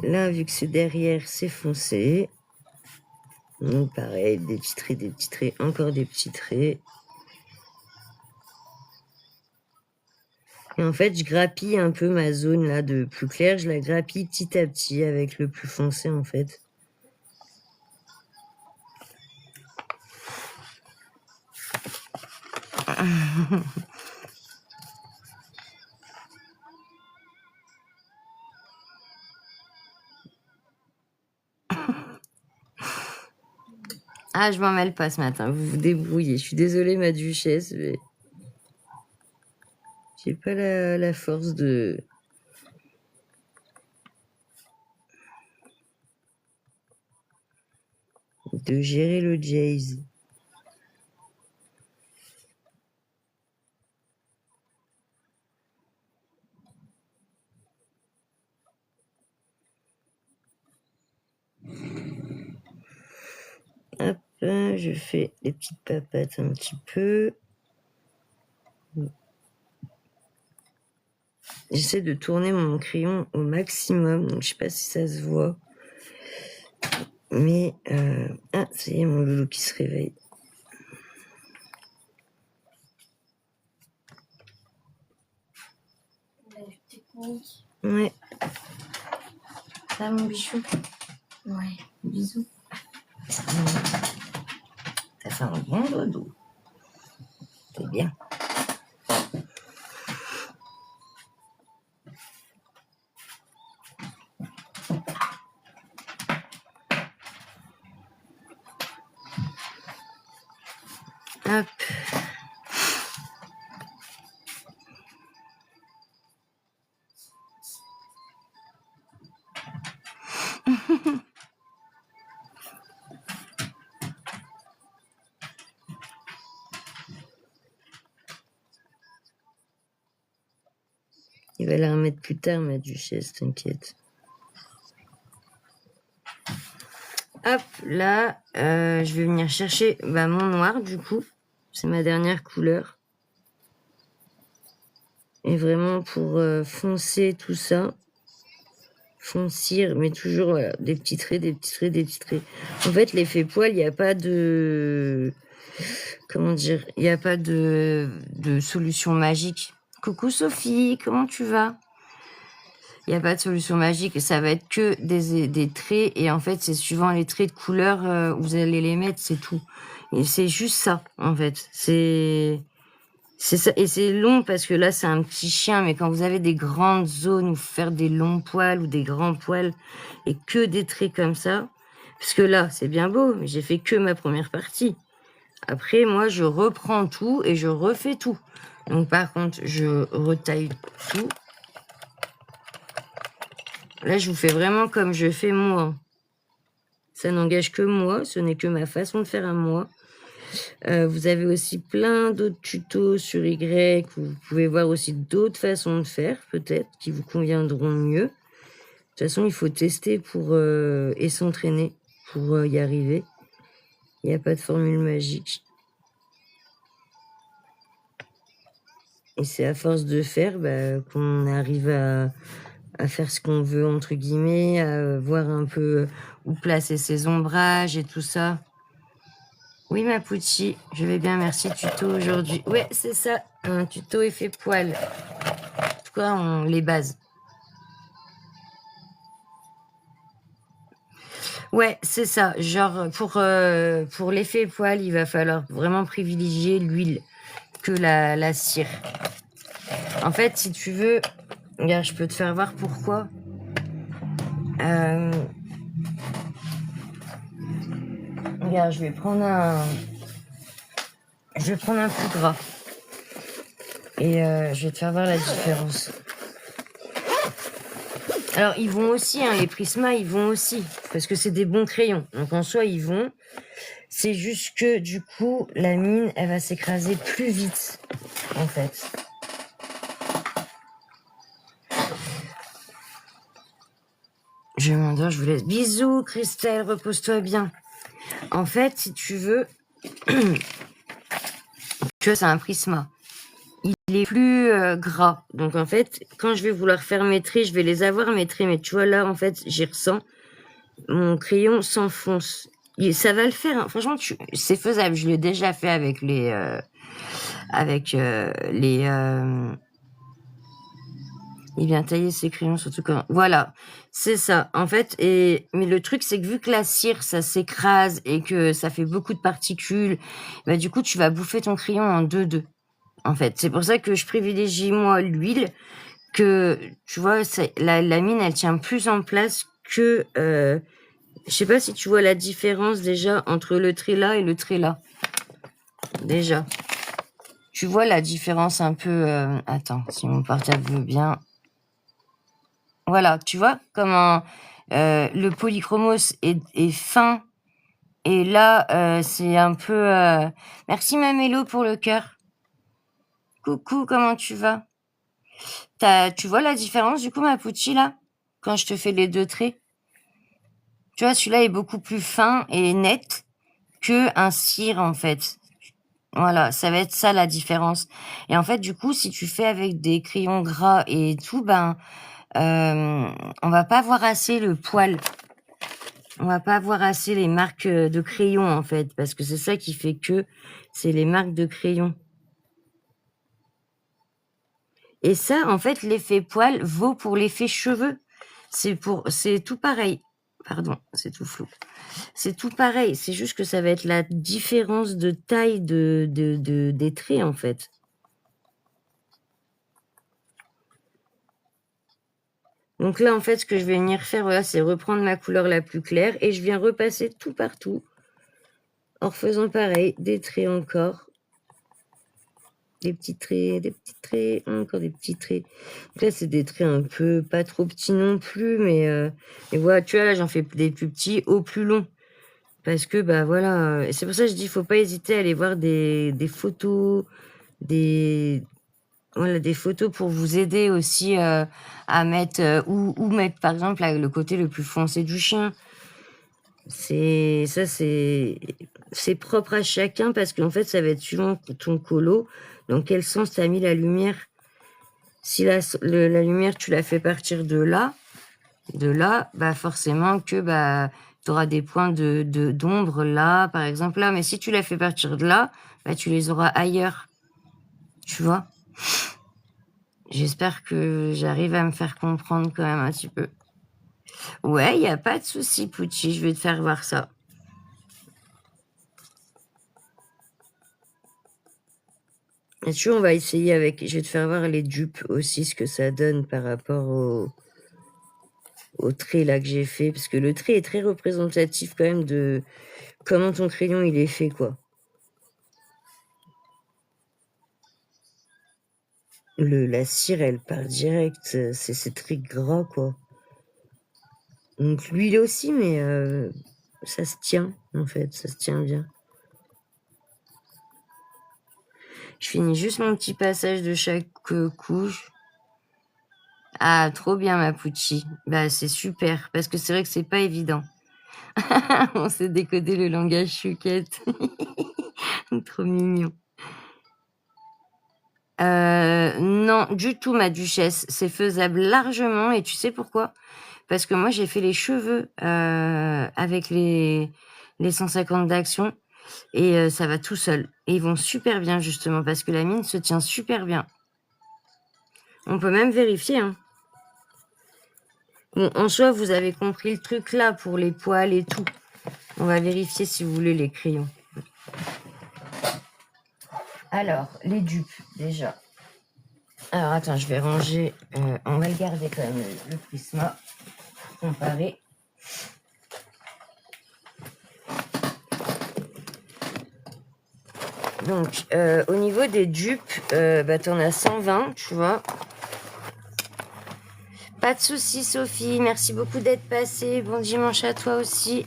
Là, vu que c'est derrière, c'est foncé. Donc pareil, des petits traits, encore des petits traits. Et en fait, je grappille un peu ma zone là de plus clair, je la grappille petit à petit avec le plus foncé en fait. Ah, je m'en mêle pas ce matin, vous vous débrouillez. Je suis désolée, ma duchesse, mais j'ai pas la force de gérer le Jays. Hop, je fais les petites papates un petit peu. J'essaie de tourner mon crayon au maximum, donc je sais pas si ça se voit. Mais, ah, ça y est, mon loulou qui se réveille. Ouais. Ça, mon bichou? Ouais, bisous. Ça fait un bon dodo. C'est bien. Hop. Il va la remettre plus tard, ma duchesse, t'inquiète. Hop, là, je vais venir chercher mon noir, du coup. C'est ma dernière couleur. Et vraiment pour foncer tout ça. Foncir, mais toujours voilà, des petits traits, des petits traits, des petits traits. En fait, l'effet poil, il n'y a pas de... Comment dire? Il n'y a pas de solution magique. Coucou Sophie, comment tu vas? Il n'y a pas de solution magique, ça va être que des traits, et en fait, c'est suivant les traits de couleur où vous allez les mettre, c'est tout. Et c'est juste ça, en fait. C'est ça, et c'est long parce que là, c'est un petit chien, mais quand vous avez des grandes zones où faire des longs poils ou des grands poils et que des traits comme ça, Parce que là, c'est bien beau, mais j'ai fait que ma première partie. Après, moi, je reprends tout et je refais tout. Donc, par contre, je retaille tout. Là, je vous fais vraiment comme je fais moi. Ça n'engage que moi, ce n'est que ma façon de faire à moi. Vous avez aussi plein d'autres tutos sur Y, où vous pouvez voir aussi d'autres façons de faire, peut-être, qui vous conviendront mieux. De toute façon, il faut tester pour et s'entraîner pour y arriver. Il n'y a pas de formule magique. Et c'est à force de faire qu'on arrive à faire ce qu'on veut, entre guillemets, à voir un peu où placer ses ombrages et tout ça. Oui, ma Pouchi, je vais bien, merci. Tuto aujourd'hui. Ouais, c'est ça, un tuto effet poil. En tout cas, les bases. Ouais, c'est ça. Genre, pour l'effet poil, il va falloir vraiment privilégier l'huile que la cire. En fait, si tu veux, regarde, je peux te faire voir pourquoi. Regarde, je vais prendre un plus gras. Et je vais te faire voir la différence. Alors, ils vont aussi, hein, les Prisma, ils vont aussi. Parce que c'est des bons crayons. Donc, en soi, ils vont. C'est juste que, du coup, la mine, elle va s'écraser plus vite, en fait. Je vais m'endors, je vous laisse. Bisous, Christelle, repose-toi bien. En fait, si tu veux, tu vois, c'est un Prisma. Il est plus gras. Donc, en fait, quand je vais vouloir faire mes traits, je vais les avoir mes traits. Mais tu vois, là, en fait, j'y ressens. Mon crayon s'enfonce. Ça va le faire. Hein. Franchement, c'est faisable. Je l'ai déjà fait avec les... Il vient tailler ses crayons, surtout quand... Voilà, c'est ça. En fait, mais le truc, c'est que vu que la cire, ça s'écrase et que ça fait beaucoup de particules, bah, du coup, tu vas bouffer ton crayon en 2-2. En fait, c'est pour ça que je privilégie, moi, l'huile, que, tu vois, la mine, elle tient plus en place que... je sais pas si tu vois la différence, déjà, entre le trait là et le trait là. Déjà. Tu vois la différence un peu... Attends, si mon portable veut bien... Voilà, tu vois comment le polychromos est fin et là c'est un peu... Merci Mamélo pour le cœur. Coucou, comment tu vas? Tu vois la différence du coup ma Pucci là? Quand je te fais les deux traits? Tu vois, celui-là est beaucoup plus fin et net que un cire en fait. Voilà, ça va être ça la différence. Et en fait, du coup, si tu fais avec des crayons gras et tout, on va pas voir assez le poil. On va pas voir assez les marques de crayon en fait, parce que c'est ça qui fait que c'est les marques de crayon. Et ça, en fait, l'effet poil vaut pour l'effet cheveux. C'est tout pareil. Pardon, c'est tout flou. C'est tout pareil. C'est juste que ça va être la différence de taille des traits en fait. Donc là, en fait, ce que je vais venir faire, voilà, c'est reprendre ma couleur la plus claire et je viens repasser tout partout en refaisant pareil, des traits encore. Des petits traits, encore des petits traits. Donc là, c'est des traits un peu pas trop petits non plus, mais voilà, tu vois, là, j'en fais des plus petits au plus long. Parce que, voilà, c'est pour ça que je dis, faut pas hésiter à aller voir des photos, voilà, des photos pour vous aider aussi à mettre, ou mettre, par exemple, là, le côté le plus foncé du chien. C'est propre à chacun parce qu'en fait, ça va être suivant ton colo. Dans quel sens tu as mis la lumière? Si la lumière, tu la fais partir de là, forcément que tu auras des points d'ombre là, par exemple là. Mais si tu la fais partir de là, tu les auras ailleurs. Tu vois? J'espère que j'arrive à me faire comprendre quand même un petit peu. Ouais, il n'y a pas de souci, Pouchi, je vais te faire voir ça. Et tu vois, on va essayer avec... Je vais te faire voir les dupes aussi, ce que ça donne par rapport au trait là que j'ai fait, parce que le trait est très représentatif quand même de comment ton crayon il est fait, quoi. La cire, elle part direct, c'est très gras, quoi. Donc l'huile aussi, mais ça se tient, en fait, ça se tient bien. Je finis juste mon petit passage de chaque couche. Ah, trop bien, ma Pucci. Bah, c'est super, parce que c'est vrai que c'est pas évident. On s'est décodé le langage chouquette. Trop mignon. Non, du tout, ma duchesse. C'est faisable largement, et tu sais pourquoi? Parce que moi, j'ai fait les cheveux avec les 150 d'action, et ça va tout seul. Et ils vont super bien, justement, parce que la mine se tient super bien. On peut même vérifier, hein. Bon, en soi, vous avez compris le truc là pour les poils et tout. On va vérifier si vous voulez les crayons. Alors, les dupes, déjà. Alors, attends, je vais ranger. On va le garder quand même, le Prisma. Comparer. Donc, au niveau des dupes, bah, t'en as 120, tu vois. Pas de soucis, Sophie. Merci beaucoup d'être passée. Bon dimanche à toi aussi.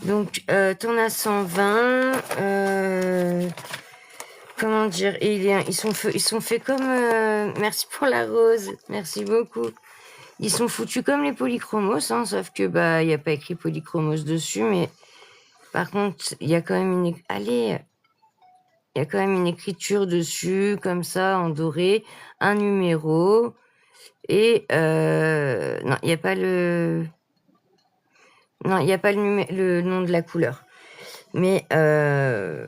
Donc, t'en as 120. Comment dire? Et ils sont faits comme... merci pour la rose. Merci beaucoup. Ils sont foutus comme les polychromos, hein, sauf que bah il n'y a pas écrit polychromos dessus, mais par contre, il y a quand même une... Allez, il y a quand même une écriture dessus, comme ça, en doré, un numéro, et non, il n'y a pas le... Non, il n'y a pas le nom de la couleur. Mais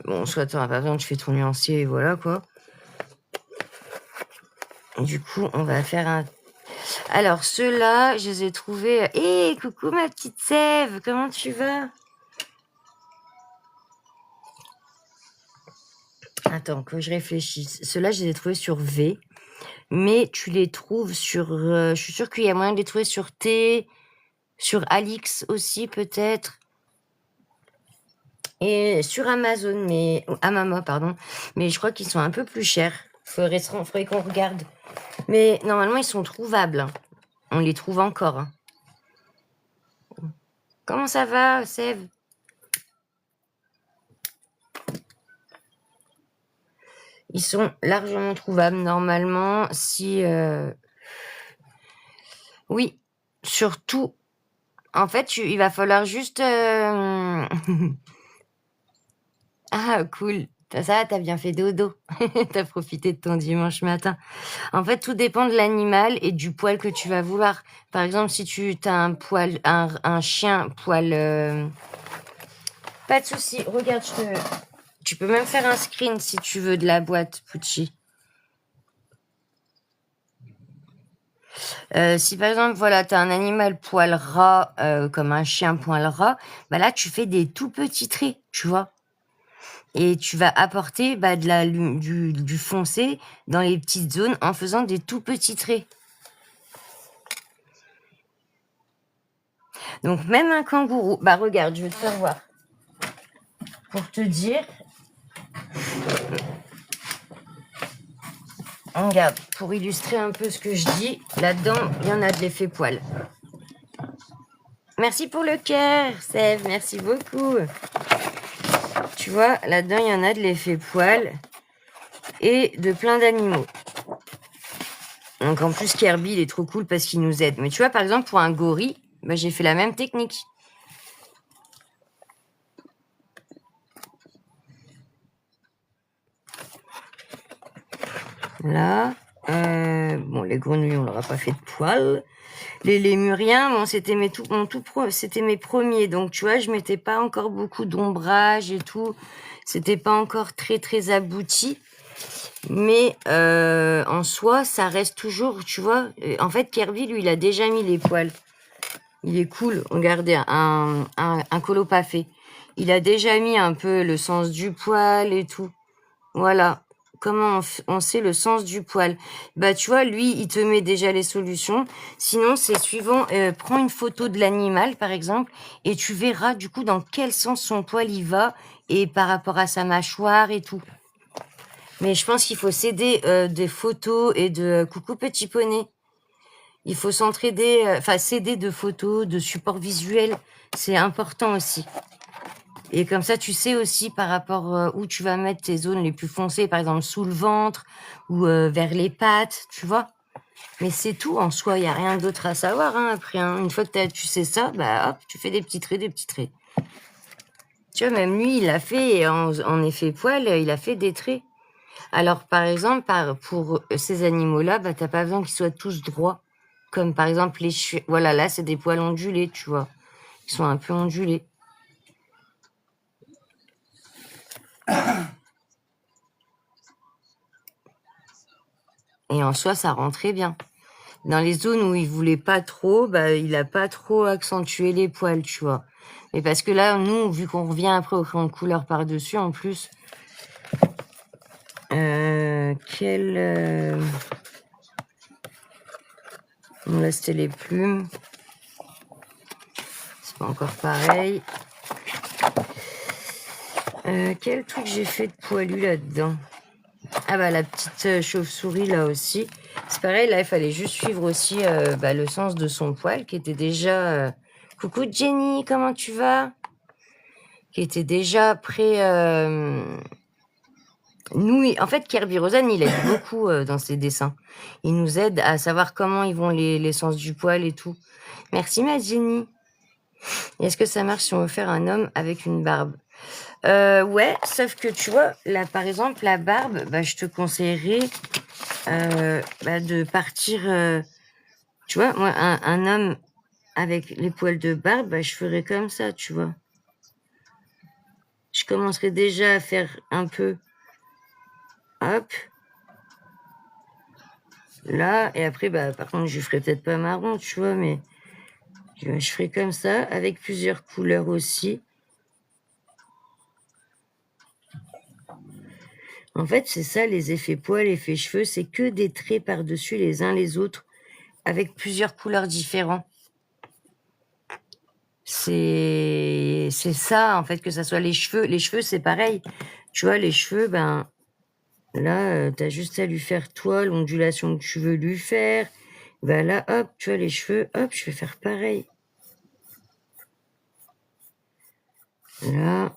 bon, soit t'auras pas besoin, tu fais ton nuancier, et voilà, quoi. Du coup, on va faire un... Alors, ceux-là, je les ai trouvés... Hé, coucou ma petite Sève, comment tu vas? Attends, que je réfléchisse. Ceux-là, je les ai trouvés sur V, mais tu les trouves sur... je suis sûre qu'il y a moyen de les trouver sur T, sur Alix aussi, peut-être. Et sur Amazon, mais... Amama, pardon. Mais je crois qu'ils sont un peu plus chers. Faudrait qu'on regarde. Mais normalement, ils sont trouvables, hein. On les trouve encore, hein. Comment ça va, Sève? Ils sont largement trouvables, normalement, si... Oui, surtout... En fait, il va falloir juste... Ah, cool. Ça, t'as bien fait dodo. T'as profité de ton dimanche matin. En fait, tout dépend de l'animal et du poil que tu vas vouloir. Par exemple, si tu as un poil, un chien poil... Pas de souci. Regarde, tu peux même faire un screen si tu veux de la boîte, Pucci. Si par exemple, voilà, t'as un animal poil ras, comme un chien poil ras, bah là, tu fais des tout petits traits, tu vois. Et tu vas apporter bah, du foncé dans les petites zones en faisant des tout petits traits. Donc même un kangourou, bah regarde, je vais te faire voir. Pour te dire, regarde, pour illustrer un peu ce que je dis, là-dedans, il y en a de l'effet poil. Merci pour le cœur, Sève, merci beaucoup. Tu vois, là-dedans, il y en a de l'effet poil et de plein d'animaux. Donc en plus, Kirby, il est trop cool parce qu'il nous aide. Mais tu vois, par exemple, pour un gorille, bah, j'ai fait la même technique. Là, bon, les grenouilles, on leur a pas fait de poils. Les lémuriens, bon, c'était mes premiers. Donc, tu vois, je mettais pas encore beaucoup d'ombrage et tout. C'était pas encore très, très abouti. Mais en soi, ça reste toujours, tu vois. En fait, Kirby, lui, il a déjà mis les poils. Il est cool. Regardez, un colo pas fait. Il a déjà mis un peu le sens du poil et tout. Voilà. comment on sait le sens du poil? Bah, tu vois, lui, il te met déjà les solutions. Sinon, c'est suivant, prends une photo de l'animal, par exemple, et tu verras, du coup, dans quel sens son poil il va et par rapport à sa mâchoire et tout. Mais je pense qu'il faut s'aider, des photos et de coucou petit poney. Il faut s'entraider, enfin, s'aider de photos, de supports visuels. C'est important aussi. Et comme ça, tu sais aussi par rapport où tu vas mettre tes zones les plus foncées, par exemple sous le ventre ou vers les pattes, tu vois. Mais c'est tout en soi, il n'y a rien d'autre à savoir hein, après. Hein. Une fois que tu sais ça, bah hop, tu fais des petits traits, des petits traits. Tu vois, même lui, il a fait, en effet poil, il a fait des traits. Alors, par exemple, pour ces animaux-là, bah, t'as pas besoin qu'ils soient tous droits. Comme par exemple les cheveux. Voilà, là, c'est des poils ondulés, tu vois. Ils sont un peu ondulés. Et en soi, ça rend très bien. Dans les zones où il voulait pas trop, bah, il a pas trop accentué les poils, tu vois. Mais parce que là, nous, vu qu'on revient après au crayon de couleur par-dessus, en plus, bon, là, c'était les plumes. C'est pas encore pareil. Quel truc j'ai fait de poilu là-dedans? Ah bah la petite chauve-souris là aussi. C'est pareil, là il fallait juste suivre aussi le sens de son poil qui était déjà... Coucou Jenny, comment tu vas? Qui était déjà prêt... Nous, en fait, Kirby Rosen, il aide beaucoup dans ses dessins. Il nous aide à savoir comment ils vont les sens du poil et tout. Merci ma Jenny. Est-ce que ça marche si on veut faire un homme avec une barbe? Ouais, sauf que tu vois, là par exemple, la barbe, bah, je te conseillerais de partir. Tu vois, moi, un homme avec les poils de barbe, bah, je ferais comme ça, tu vois. Je commencerai déjà à faire un peu. Hop. Là, et après, bah, par contre, je ferai peut-être pas marron, tu vois, mais je ferai comme ça, avec plusieurs couleurs aussi. En fait, c'est ça, les effets poils, effets cheveux, c'est que des traits par-dessus les uns les autres, avec plusieurs couleurs différentes. C'est ça, en fait, que ça soit les cheveux. Les cheveux, c'est pareil. Tu vois, les cheveux, ben, là, t'as juste à lui faire, toi, l'ondulation que tu veux lui faire. Ben là, hop, tu vois, les cheveux, hop, je vais faire pareil. Là,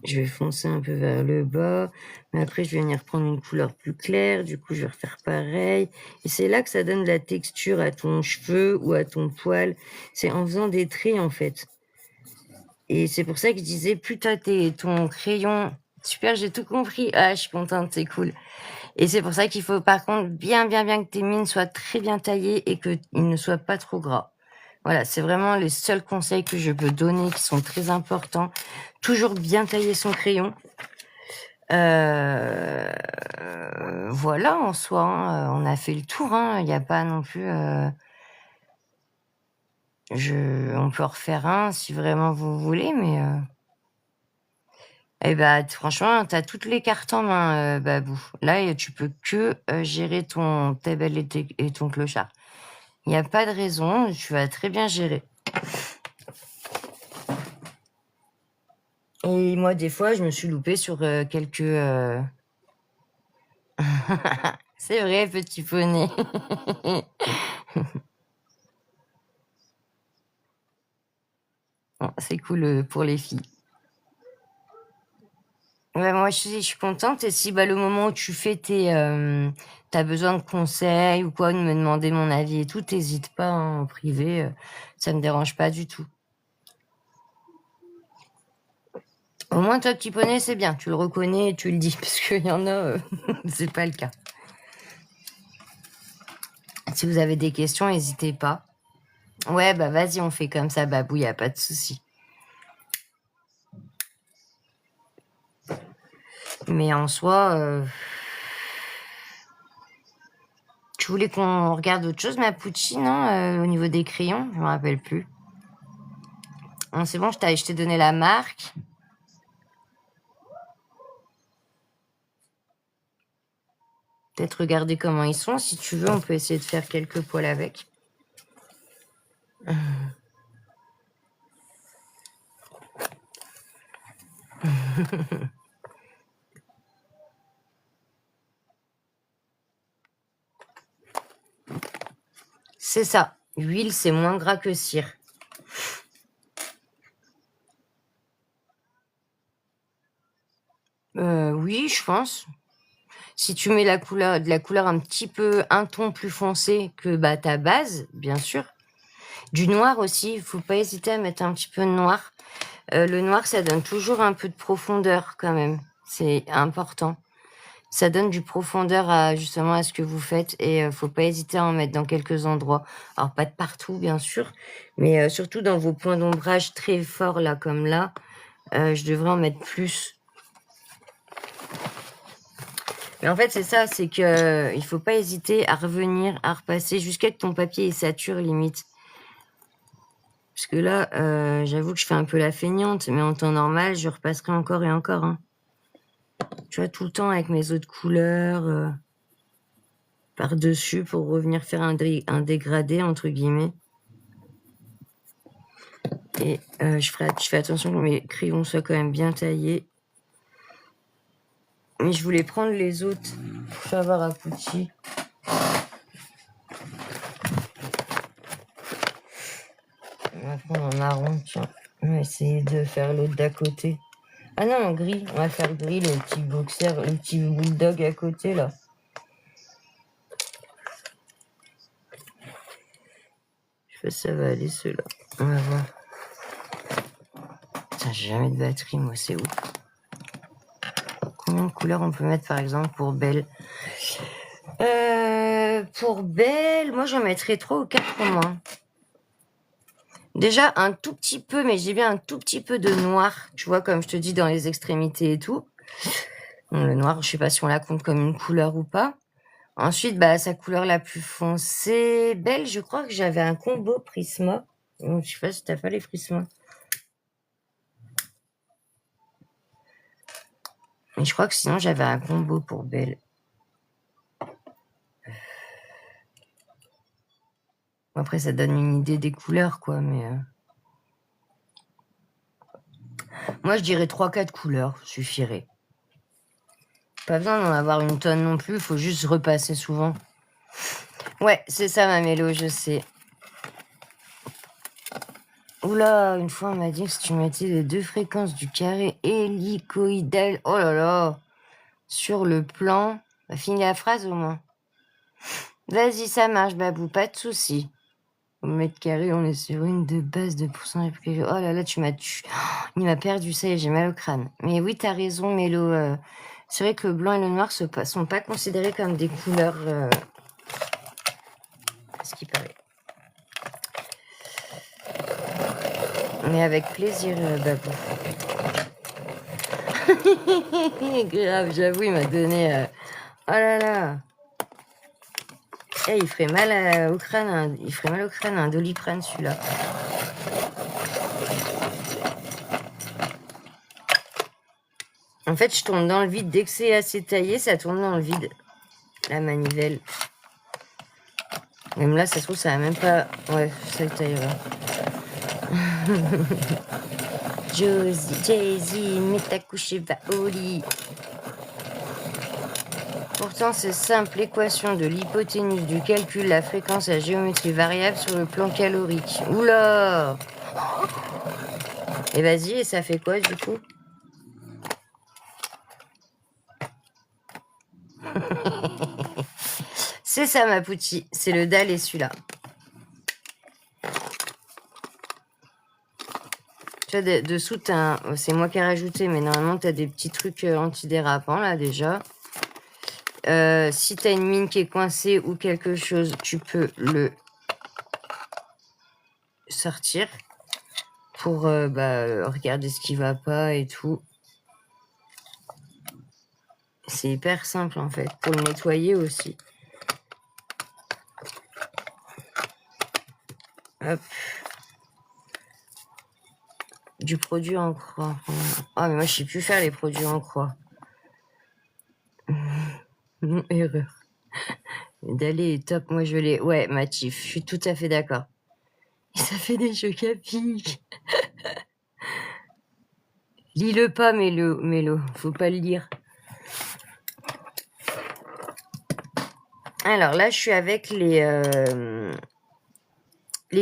je vais foncer un peu vers le bas, mais après, je vais venir prendre une couleur plus claire, du coup, je vais refaire pareil. Et c'est là que ça donne de la texture à ton cheveu ou à ton poil. C'est en faisant des traits, en fait. Et c'est pour ça que je disais, plus t'as ton crayon... Super, j'ai tout compris. Ah, je suis contente, c'est cool. Et c'est pour ça qu'il faut, par contre, bien que tes mines soient très bien taillées et qu'ils ne soient pas trop gras. Voilà, c'est vraiment les seuls conseils que je peux donner qui sont très importants. Toujours bien tailler son crayon. Voilà, en soi, hein, on a fait le tour. Il n'y a pas non plus... on peut en refaire un si vraiment vous voulez, mais... Eh bah, franchement, t'as toutes les cartes en main, Babou. Là, tu peux que gérer ta belle et ton clochard. Il n'y a pas de raison, tu vas très bien gérer. Et moi, des fois, je me suis loupée sur quelques... C'est vrai, petit poney. Bon, c'est cool pour les filles. Ouais, moi, je suis contente. Et si le moment où tu fais t'as besoin de conseils ou quoi, de me demander mon avis et tout, t'hésites pas hein, en privé. Ça me dérange pas du tout. Au moins, toi, petit poney, c'est bien. Tu le reconnais et tu le dis. Parce qu'il y en a, c'est pas le cas. Si vous avez des questions, n'hésitez pas. Ouais, bah vas-y, on fait comme ça, Babou, y a pas de souci. Mais en soi, tu voulais qu'on regarde autre chose, ma Pucci, non au niveau des crayons, je me rappelle plus. Non, c'est bon, je t'ai donné la marque. peut-être regarder comment ils sont. Si tu veux, on peut essayer de faire quelques poils avec. C'est ça. Huile, c'est moins gras que cire. Oui, je pense. Si tu mets de la couleur un petit peu, un ton plus foncé que bah, ta base, bien sûr. Du noir aussi, il faut pas hésiter à mettre un petit peu de noir. Le noir, ça donne toujours un peu de profondeur quand même. C'est important. Ça donne du profondeur justement à ce que vous faites et faut pas hésiter à en mettre dans quelques endroits. Alors pas de partout bien sûr, mais surtout dans vos points d'ombrage très forts là comme là, je devrais en mettre plus. Mais en fait c'est ça, c'est que il faut pas hésiter à revenir, à repasser jusqu'à que ton papier il sature limite. Parce que là, j'avoue que je fais un peu la feignante, mais en temps normal, je repasserai encore et encore. Hein. Tu vois, tout le temps avec mes autres couleurs par-dessus pour revenir faire un dégradé, entre guillemets. Et je fais attention que mes crayons soient quand même bien taillés. Mais je voulais prendre les autres pour savoir à Pucci. On va prendre en marron, tiens. On va essayer de faire l'autre d'à côté. Ah non, en gris. On va faire gris, le petit boxer, le petit bulldog à côté, là. Je sais pas si ça va aller, ceux-là. On va voir. Putain, j'ai jamais de batterie, moi, c'est ouf. Combien de couleurs on peut mettre, par exemple, pour Belle Pour Belle, moi, j'en mettrais 3 ou 4 au moins. Déjà, un tout petit peu, mais j'ai bien un tout petit peu de noir, tu vois, comme je te dis, dans les extrémités et tout. Bon, le noir, je sais pas si on la compte comme une couleur ou pas. Ensuite, bah, sa couleur la plus foncée, Belle, je crois que j'avais un combo Prisma. Donc, je sais pas si t'as pas les Prisma. Mais je crois que sinon, j'avais un combo pour Belle. Après, ça donne une idée des couleurs, quoi, mais... Moi, je dirais 3-4 couleurs, suffirait. Pas besoin d'en avoir une tonne non plus, faut juste repasser souvent. Ouais, c'est ça, ma mélo, je sais. Oula, une fois, on m'a dit que si tu mettais les 2 fréquences du carré hélicoïdal, oh là là, sur le plan... Bah, finis la phrase, au moins. Vas-y, ça marche, Babou, pas de souci. Au mètre carré, on est sur une de base de pourcentage. Oh là là, tu m'as tué. Il m'a perdu, ça y est, j'ai mal au crâne. Mais oui, t'as raison, Mélo. C'est vrai que le blanc et le noir sont pas considérés comme des couleurs. Ce qui paraît. Mais avec plaisir, Babou. Grave, j'avoue, il m'a donné. Oh là là. Il ferait mal au crâne. Hein. Il ferait mal au crâne, un doliprane, celui-là. En fait, je tourne dans le vide. Dès que c'est assez taillé, ça tourne dans le vide. La manivelle. Même là, ça se trouve, ça va même pas... Ouais, ça taillera. Josie, Jay-Z, mets ta couche et va au lit. Pourtant, c'est simple. L'équation de l'hypoténuse du calcul, la fréquence à géométrie variable sur le plan calorique. Oula! Et vas-y, et ça fait quoi, du coup? C'est ça, ma poutie. C'est le Dalé, celui-là. Tu vois, dessous, c'est moi qui ai rajouté, mais normalement, tu as des petits trucs antidérapants, là, déjà. Si tu as une mine qui est coincée ou quelque chose, tu peux le sortir pour regarder ce qui va pas et tout. C'est hyper simple, en fait, pour le nettoyer aussi. Hop. Du produit en croix. Ah, mais moi, je sais plus faire les produits en croix. Erreur. Dali est top, moi je l'ai. Ouais, Matif, je suis tout à fait d'accord. Et ça fait des chocs à pic. Lis-le pas, Mélo, faut pas le lire. Alors là, je suis avec les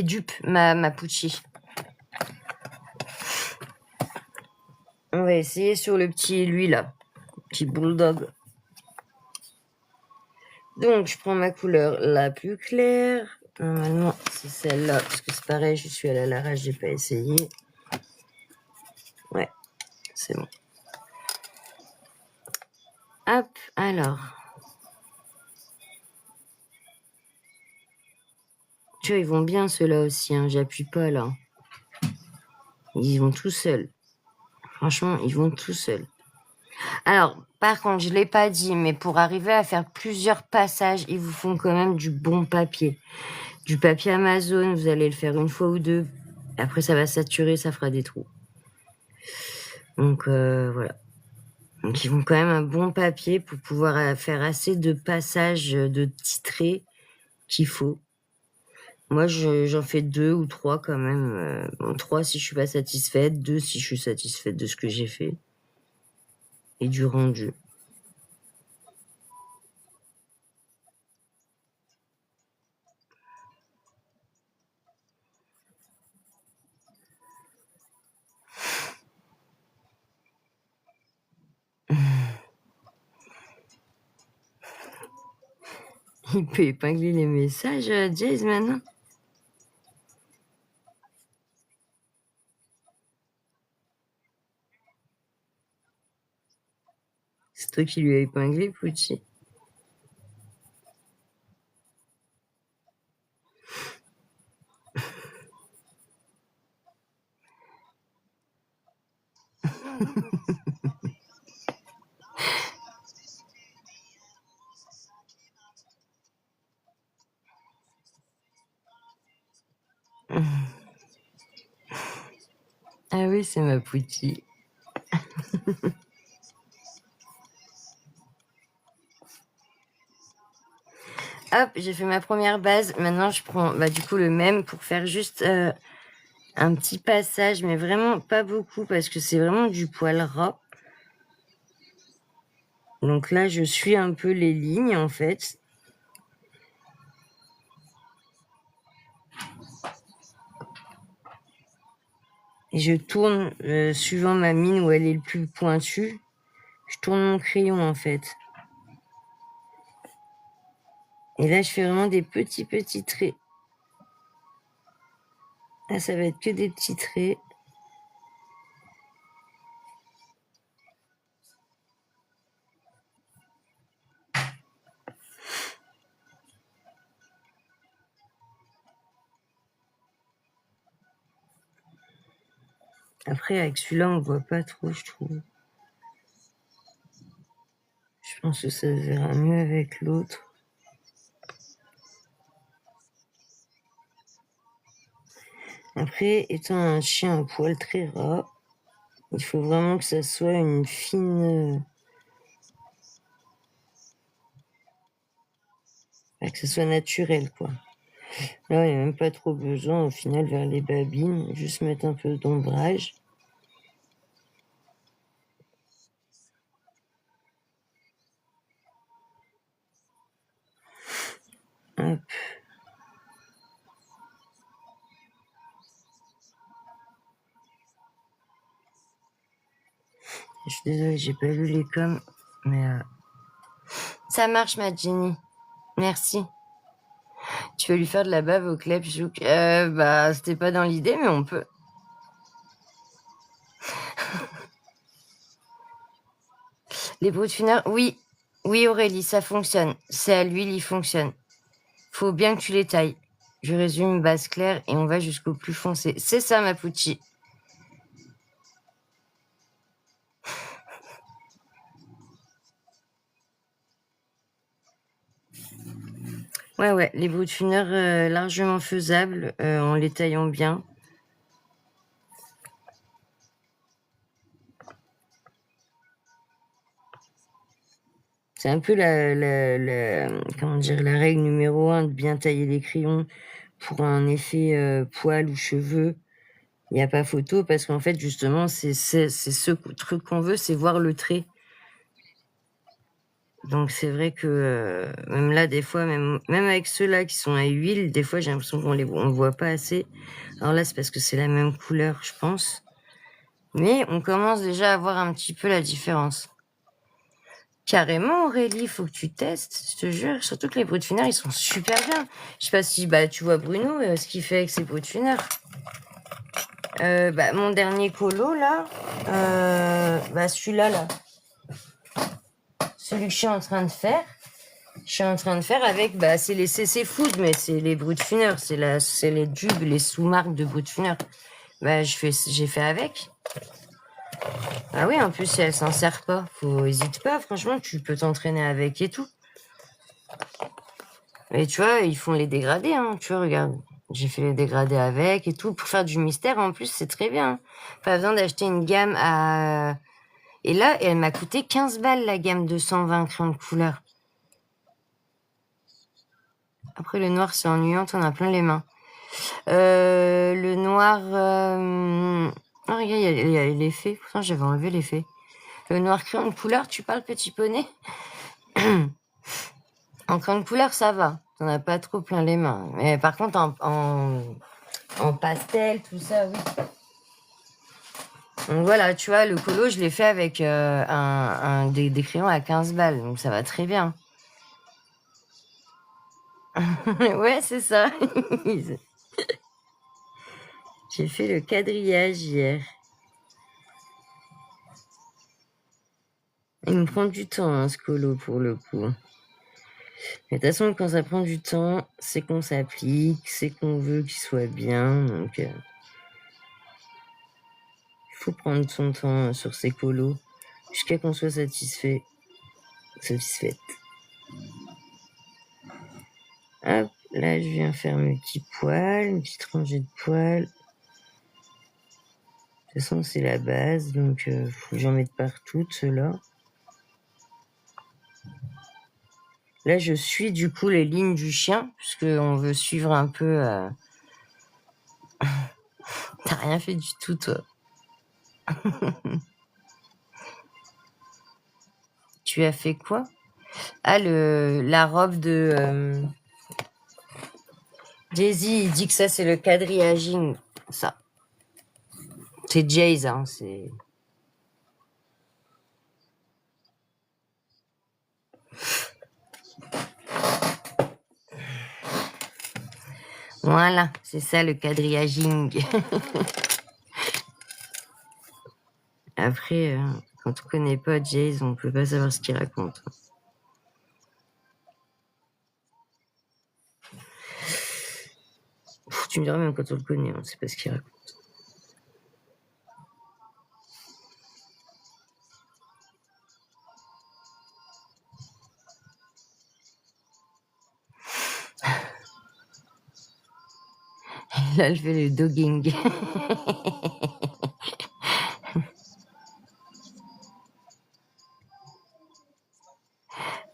dupes, ma Pucci. On va essayer sur le petit, lui là, petit bulldog. Donc, je prends ma couleur la plus claire. Normalement, c'est celle-là, parce que c'est pareil, je suis à la rage, j'ai pas essayé. Ouais, c'est bon. Hop, alors. Tu vois, ils vont bien ceux-là aussi, hein. J'appuie pas là. Ils vont tout seuls. Franchement, ils vont tout seuls. Alors, par contre, je l'ai pas dit, mais pour arriver à faire plusieurs passages, ils vous font quand même du bon papier. Du papier Amazon, vous allez le faire une fois ou deux. Après, ça va saturer, ça fera des trous. Donc, voilà. Donc, ils vont quand même un bon papier pour pouvoir faire assez de passages de titrés qu'il faut. Moi, j'en fais 2 ou 3 quand même. Bon, 3 si je suis pas satisfaite, 2 si je suis satisfaite de ce que j'ai fait. Et du rendu. Il peut épingler les messages, Jace, maintenant. C'est toi qui lui as épinglé, Pucci. Ah oui, c'est ma Pucci. Hop, j'ai fait ma première base. Maintenant, je prends du coup le même pour faire juste un petit passage, mais vraiment pas beaucoup parce que c'est vraiment du poil ras. Donc là, je suis un peu les lignes en fait. Et je tourne suivant ma mine où elle est le plus pointue. Je tourne mon crayon en fait. Et là, je fais vraiment des petits traits. Là, ça va être que des petits traits. Après, avec celui-là, on voit pas trop, je trouve. Je pense que ça se verra mieux avec l'autre. Après, étant un chien à poil très ras, il faut vraiment que ça soit une fine... que ça soit naturel, quoi. Là, il n'y a même pas trop besoin, au final, vers les babines. Juste mettre un peu d'ombrage. Hop. Je suis désolée, j'ai pas lu les coms, mais... Ça marche, ma Jenny. Merci. Tu vas lui faire de la bave au club, Chouk. C'était pas dans l'idée, mais on peut. Les brutes funèbres, oui. Oui, Aurélie, ça fonctionne. C'est à l'huile, il fonctionne. Faut bien que tu les tailles. Je résume base claire et on va jusqu'au plus foncé. C'est ça, ma Pucci. Ouais, les brutes funèbres largement faisables en les taillant bien. C'est un peu comment dire, la règle numéro 1 de bien tailler les crayons pour un effet poil ou cheveux. Il n'y a pas photo parce qu'en fait, justement, c'est ce truc qu'on veut, c'est voir le trait. Donc c'est vrai que même là, des fois, même avec ceux-là qui sont à huile, des fois j'ai l'impression qu'on voit pas assez. Alors là, c'est parce que c'est la même couleur, je pense. Mais on commence déjà à voir un petit peu la différence. Carrément, Aurélie, faut que tu testes, je te jure. Surtout que les pots de funeur, ils sont super bien. Je sais pas si tu vois Bruno, ce qu'il fait avec ses pots de funeur. Mon dernier colo, là, celui-là, là. Celui que je suis en train de faire. Je suis en train de faire avec, c'est les CC Food, mais c'est les Brut Funeur, c'est les tubes, les sous-marques de Brut Funeur. J'ai fait avec. Ah oui, en plus, si elle s'en sert pas, hésite pas, franchement, tu peux t'entraîner avec et tout. Et tu vois, ils font les dégradés, hein, tu vois, regarde. J'ai fait les dégradés avec et tout. Pour faire du mystère, en plus, c'est très bien. Pas besoin d'acheter une gamme à... Et là, elle m'a coûté 15 balles, la gamme de 120 crayons de couleur. Après, le noir, c'est ennuyant, on a plein les mains. Le noir... Oh, regarde, il y a l'effet. Pourtant, j'avais enlevé l'effet. Le noir crayon de couleur, tu parles, petit poney? En crayon de couleur, ça va. T'en as pas trop plein les mains. Mais par contre, en pastel, tout ça, oui. Donc voilà, tu vois, le colo, je l'ai fait avec des crayons à 15 balles. Donc ça va très bien. Ouais, c'est ça. J'ai fait le quadrillage hier. Il me prend du temps, hein, ce colo, pour le coup. Mais de toute façon, quand ça prend du temps, c'est qu'on s'applique, c'est qu'on veut qu'il soit bien. Donc, il faut prendre son temps sur ces colos jusqu'à qu'on soit satisfaite. Hop, là, je viens faire mes petits poils, une petite rangée de poils. De toute façon, c'est la base, donc faut que j'en mette partout, ceux-là. Là, je suis du coup les lignes du chien, puisqu'on veut suivre un peu... T'as rien fait du tout, toi. Tu as fait quoi? Ah, la robe de... Jay-Z, il dit que ça, c'est le quadrillaging. Ça. C'est Jay's, hein, c'est... Voilà, c'est ça le quadrillaging. Après, quand on connaît pas Jay's, on peut pas savoir ce qu'il raconte. Tu me diras, même quand on le connaît, on sait pas ce qu'il raconte. Là, je fais le dogging.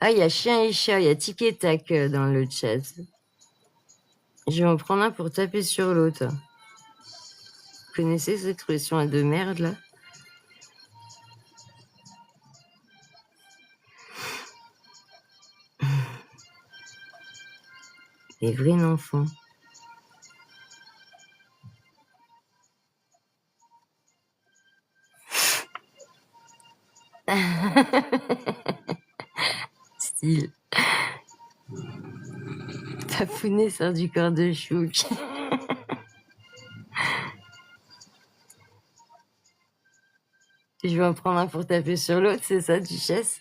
Ah, il y a chien et chat, il y a tic et tac dans le chat. Je vais en prendre un pour taper sur l'autre. Vous connaissez cette expression de merde, là? Les vrais enfants. Style. Papounet sort du corps de Chouk. Je vais en prendre un pour taper sur l'autre, c'est ça, duchesse?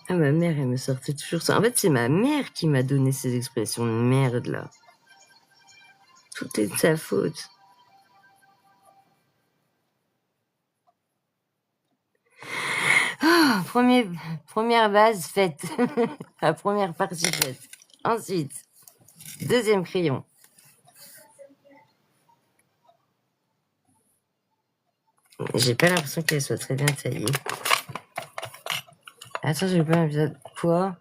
Ah, ma mère, elle me sortait toujours ça. En fait, c'est ma mère qui m'a donné ces expressions de merde, là. Tout est de sa faute. Oh, première base faite. La première partie faite. Ensuite, deuxième crayon. J'ai pas l'impression qu'elle soit très bien taillée. Attends, j'ai pas un épisode. Quoi?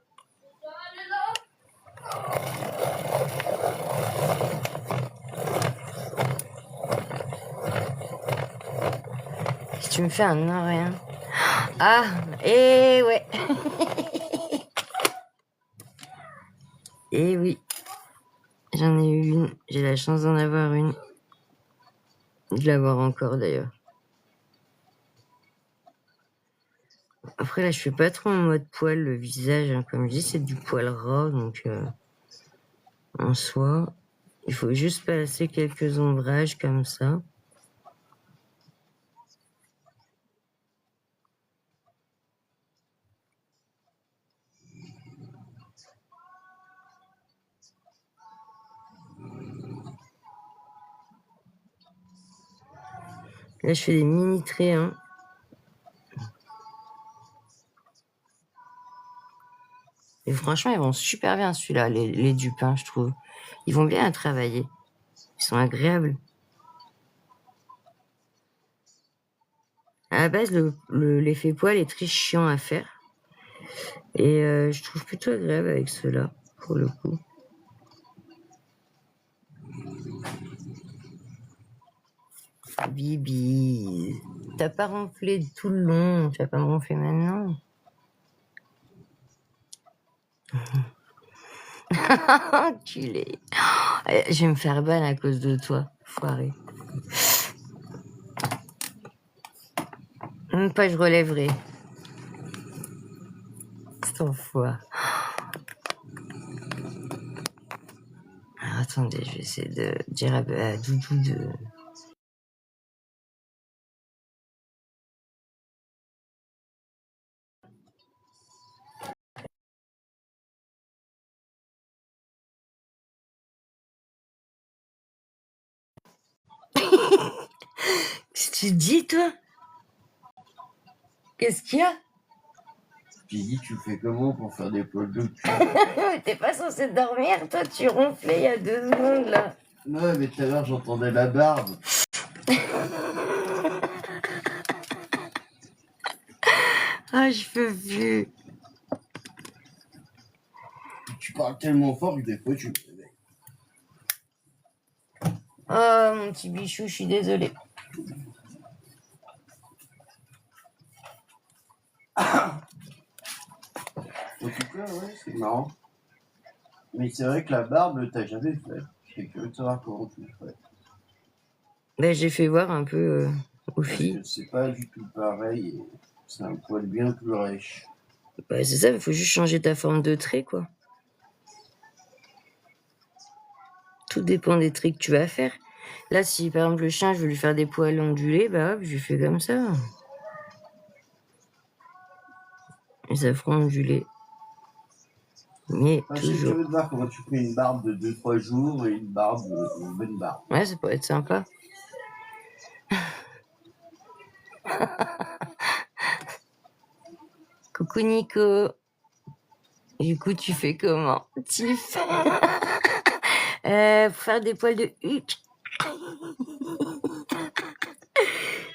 Si tu me fais un non rien. Ah, et ouais. Et oui. J'en ai eu une. J'ai la chance d'en avoir une. De l'avoir encore d'ailleurs. Après là, je fais pas trop en mode poil le visage. Hein. Comme je dis, c'est du poil ras. Donc en soi, il faut juste passer quelques ombrages comme ça. Là, je fais des mini traits. Hein. Et franchement, ils vont super bien celui-là, les dupes, hein, je trouve. Ils vont bien à travailler. Ils sont agréables. À la base, l'effet poil est très chiant à faire. Et je trouve plutôt agréable avec ceux-là, pour le coup. Bibi, t'as pas ronflé tout le long, tu vas pas me ronfler maintenant. Enculé. Je vais me faire ban à cause de toi, foiré. Même pas je relèverai. C'est ton foie. Alors attendez, je vais essayer de dire à Doudou de... Qu'est-ce que tu dis, toi? Qu'est-ce qu'il y a? J'ai dit, tu fais comment pour faire des poils de cul? T'es pas censé dormir, toi, tu ronflais il y a 2 secondes, là. Ouais, mais tout à l'heure, j'entendais la barbe. Ah, je peux plus. Tu parles tellement fort que des fois, tu me réveilles. Oh, mon petit bichou, je suis désolée. En tout cas, ouais, c'est marrant. Mais c'est vrai que la barbe, t'as jamais fait. Je suis curieux de savoir comment tu le fais. Ben, j'ai fait voir un peu aux Parce filles. que c'est pas du tout pareil. Et c'est un poil bien plus riche. Ben, c'est ça, il faut juste changer ta forme de trait, quoi. Tout dépend des traits que tu vas faire. Là, si par exemple le chien, je veux lui faire des poils ondulés, bah hop, je lui fais comme ça. Et ça fera onduler. Mais Je suis toujours. curieux de voir comment tu fais une barbe de 2-3 jours et une barbe, une bonne barbe. Ouais, ça pourrait être sympa. Coucou Nico. Du coup, tu fais comment, Tiff? Pour faire des poils de huc,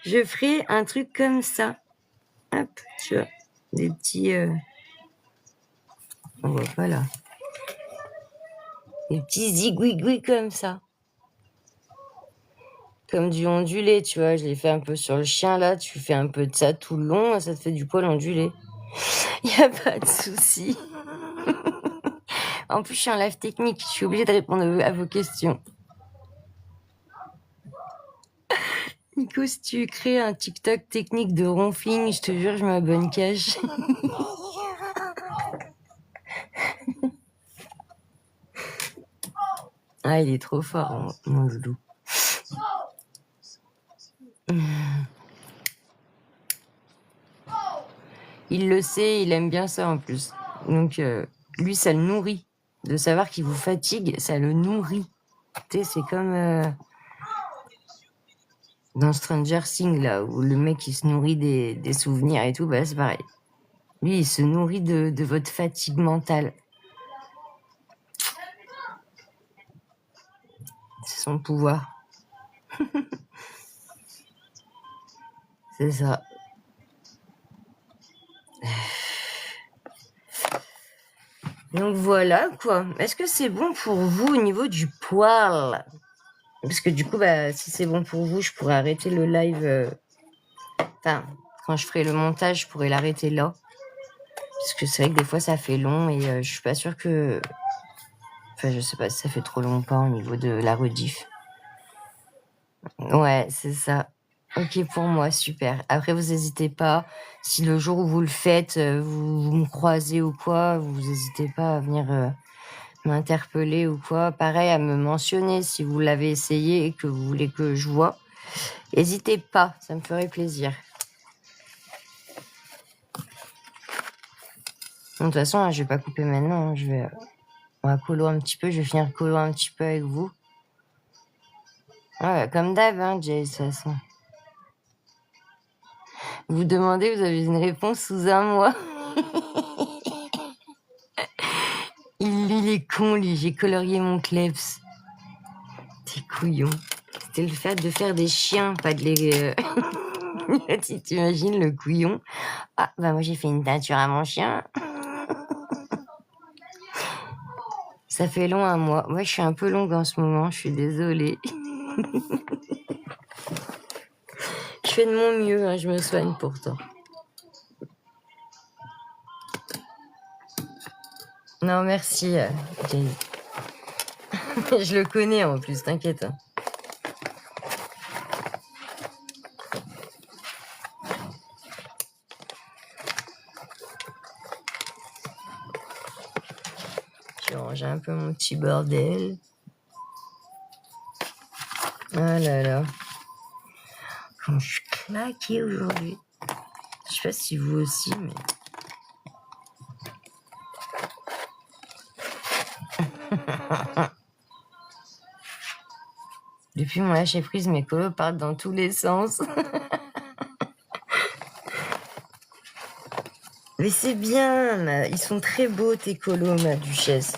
je ferai un truc comme ça. Hop, tu vois, des petits... on voit pas là. Des petits zigouigouis comme ça. Comme du ondulé, tu vois. Je l'ai fait un peu sur le chien là. Tu fais un peu de ça tout le long, ça te fait du poil ondulé. Y a pas de souci. En plus, je suis en live technique. Je suis obligée de répondre à vos questions. Nico, si tu crées un TikTok technique de ronfling, je te jure, je m'abonne cash. Ah, il est trop fort, mon loulou. Il le sait, il aime bien ça en plus. Donc, lui, ça le nourrit. De savoir qu'il vous fatigue, ça le nourrit. Tu sais, c'est comme dans Stranger Things, là, où le mec, il se nourrit des souvenirs et tout, bah c'est pareil. Lui, il se nourrit de votre fatigue mentale. C'est son pouvoir. C'est ça. Donc voilà quoi. Est-ce que c'est bon pour vous au niveau du poil? Parce que du coup, bah, si c'est bon pour vous, je pourrais arrêter le live. Enfin, quand je ferai le montage, je pourrais l'arrêter là. Parce que c'est vrai que des fois, ça fait long et je suis pas sûre que... Enfin, je sais pas si ça fait trop long ou pas au niveau de la rediff. Ouais, c'est ça. Ok pour moi, super. Après, vous n'hésitez pas. Si le jour où vous le faites, vous me croisez ou quoi, vous n'hésitez pas à venir m'interpeller ou quoi. Pareil, à me mentionner si vous l'avez essayé et que vous voulez que je vois. N'hésitez pas, ça me ferait plaisir. De toute façon, hein, je vais pas couper maintenant. Hein, on va colo un petit peu. Je vais finir colo un petit peu avec vous. Ouais, comme d'hab, hein, Jay, de toute façon. Vous demandez, vous avez une réponse sous un mois. Il est con, lui. J'ai colorié mon kleps. T'es couillon. C'était le fait de faire des chiens, pas de les... Si t'imagines le couillon. Ah, bah moi j'ai fait une teinture à mon chien. Ça fait long un mois. Moi je suis un peu longue en ce moment, je suis désolée. Je fais de mon mieux, hein, je me soigne pourtant. Non, merci, Jay. Je le connais en plus, t'inquiète. Hein. Je vais ranger un peu mon petit bordel. Ah là là. Comment je suis claquée aujourd'hui. Je sais pas si vous aussi, mais... Depuis mon lâcher prise, mes colos partent dans tous les sens. Mais c'est bien, ils sont très beaux tes colos, ma duchesse.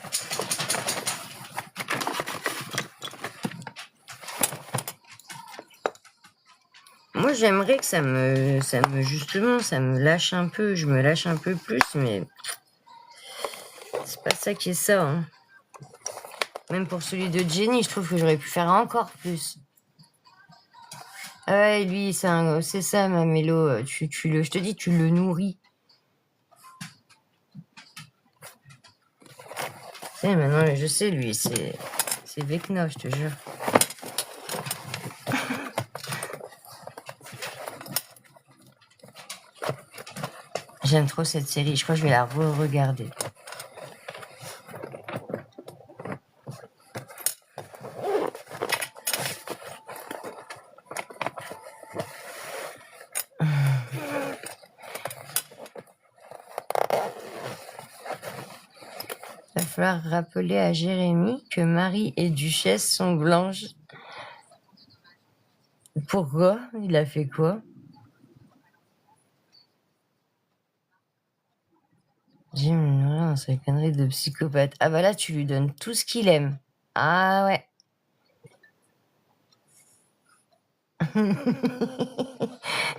Moi, j'aimerais que ça me lâche un peu, je me lâche un peu plus, mais c'est pas ça qui est ça. Hein. Même pour celui de Jenny, je trouve que j'aurais pu faire encore plus. Ah ouais, lui, c'est ça, ma mélo. Je te dis, tu le nourris. Tu sais, maintenant, je sais, lui, c'est Vecna, je te jure. J'aime trop cette série, je crois que je vais la re-regarder. Il va falloir rappeler à Jérémy que Marie et Duchesse sont blanches. Pourquoi? Il a fait quoi? Jim, c'est une connerie de psychopathe. Ah bah là, tu lui donnes tout ce qu'il aime. Ah ouais.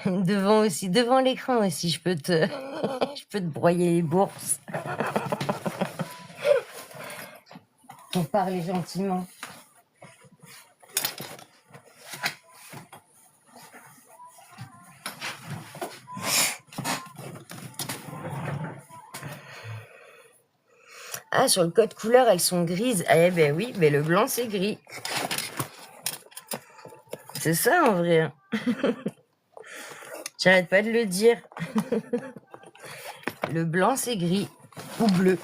Devant l'écran aussi, je peux te broyer les bourses. Pour parler gentiment. Ah, sur le code couleur, elles sont grises. Eh ben oui, mais le blanc, c'est gris. C'est ça, en vrai. J'arrête pas de le dire. Le blanc, c'est gris. Ou bleu.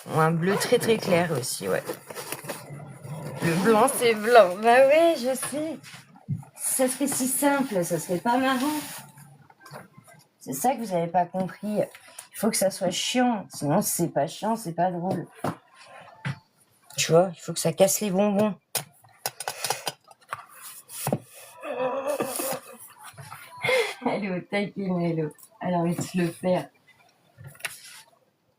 Ou un bleu très très clair aussi, ouais. Le blanc, c'est blanc. Bah ouais, je sais. Ça serait si simple, ça serait pas marrant. C'est ça que vous avez pas compris. Il faut que ça soit chiant. Sinon, si c'est pas chiant, c'est pas drôle. Tu vois, il faut que ça casse les bonbons. Elle est au taquet, Mélo. Alors, laisse le faire.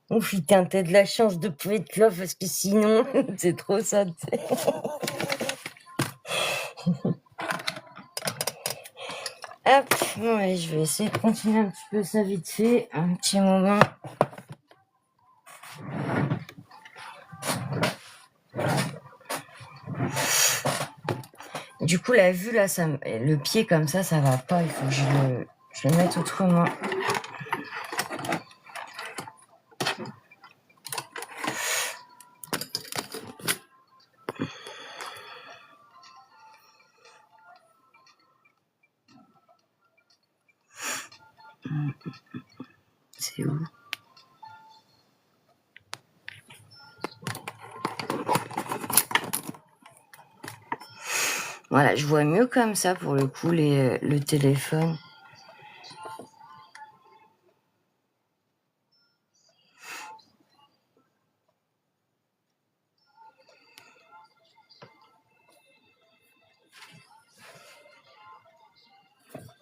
Oh putain, t'as de la chance de pouvoir être là parce que sinon, c'est trop ça, tu sais. Hop, bon, allez, je vais essayer de continuer un petit peu ça vite fait. Un petit moment. Du coup, la vue, là, le pied comme ça va pas. Il faut que je le mette autrement. C'est où? Voilà, je vois mieux comme ça pour le coup le téléphone.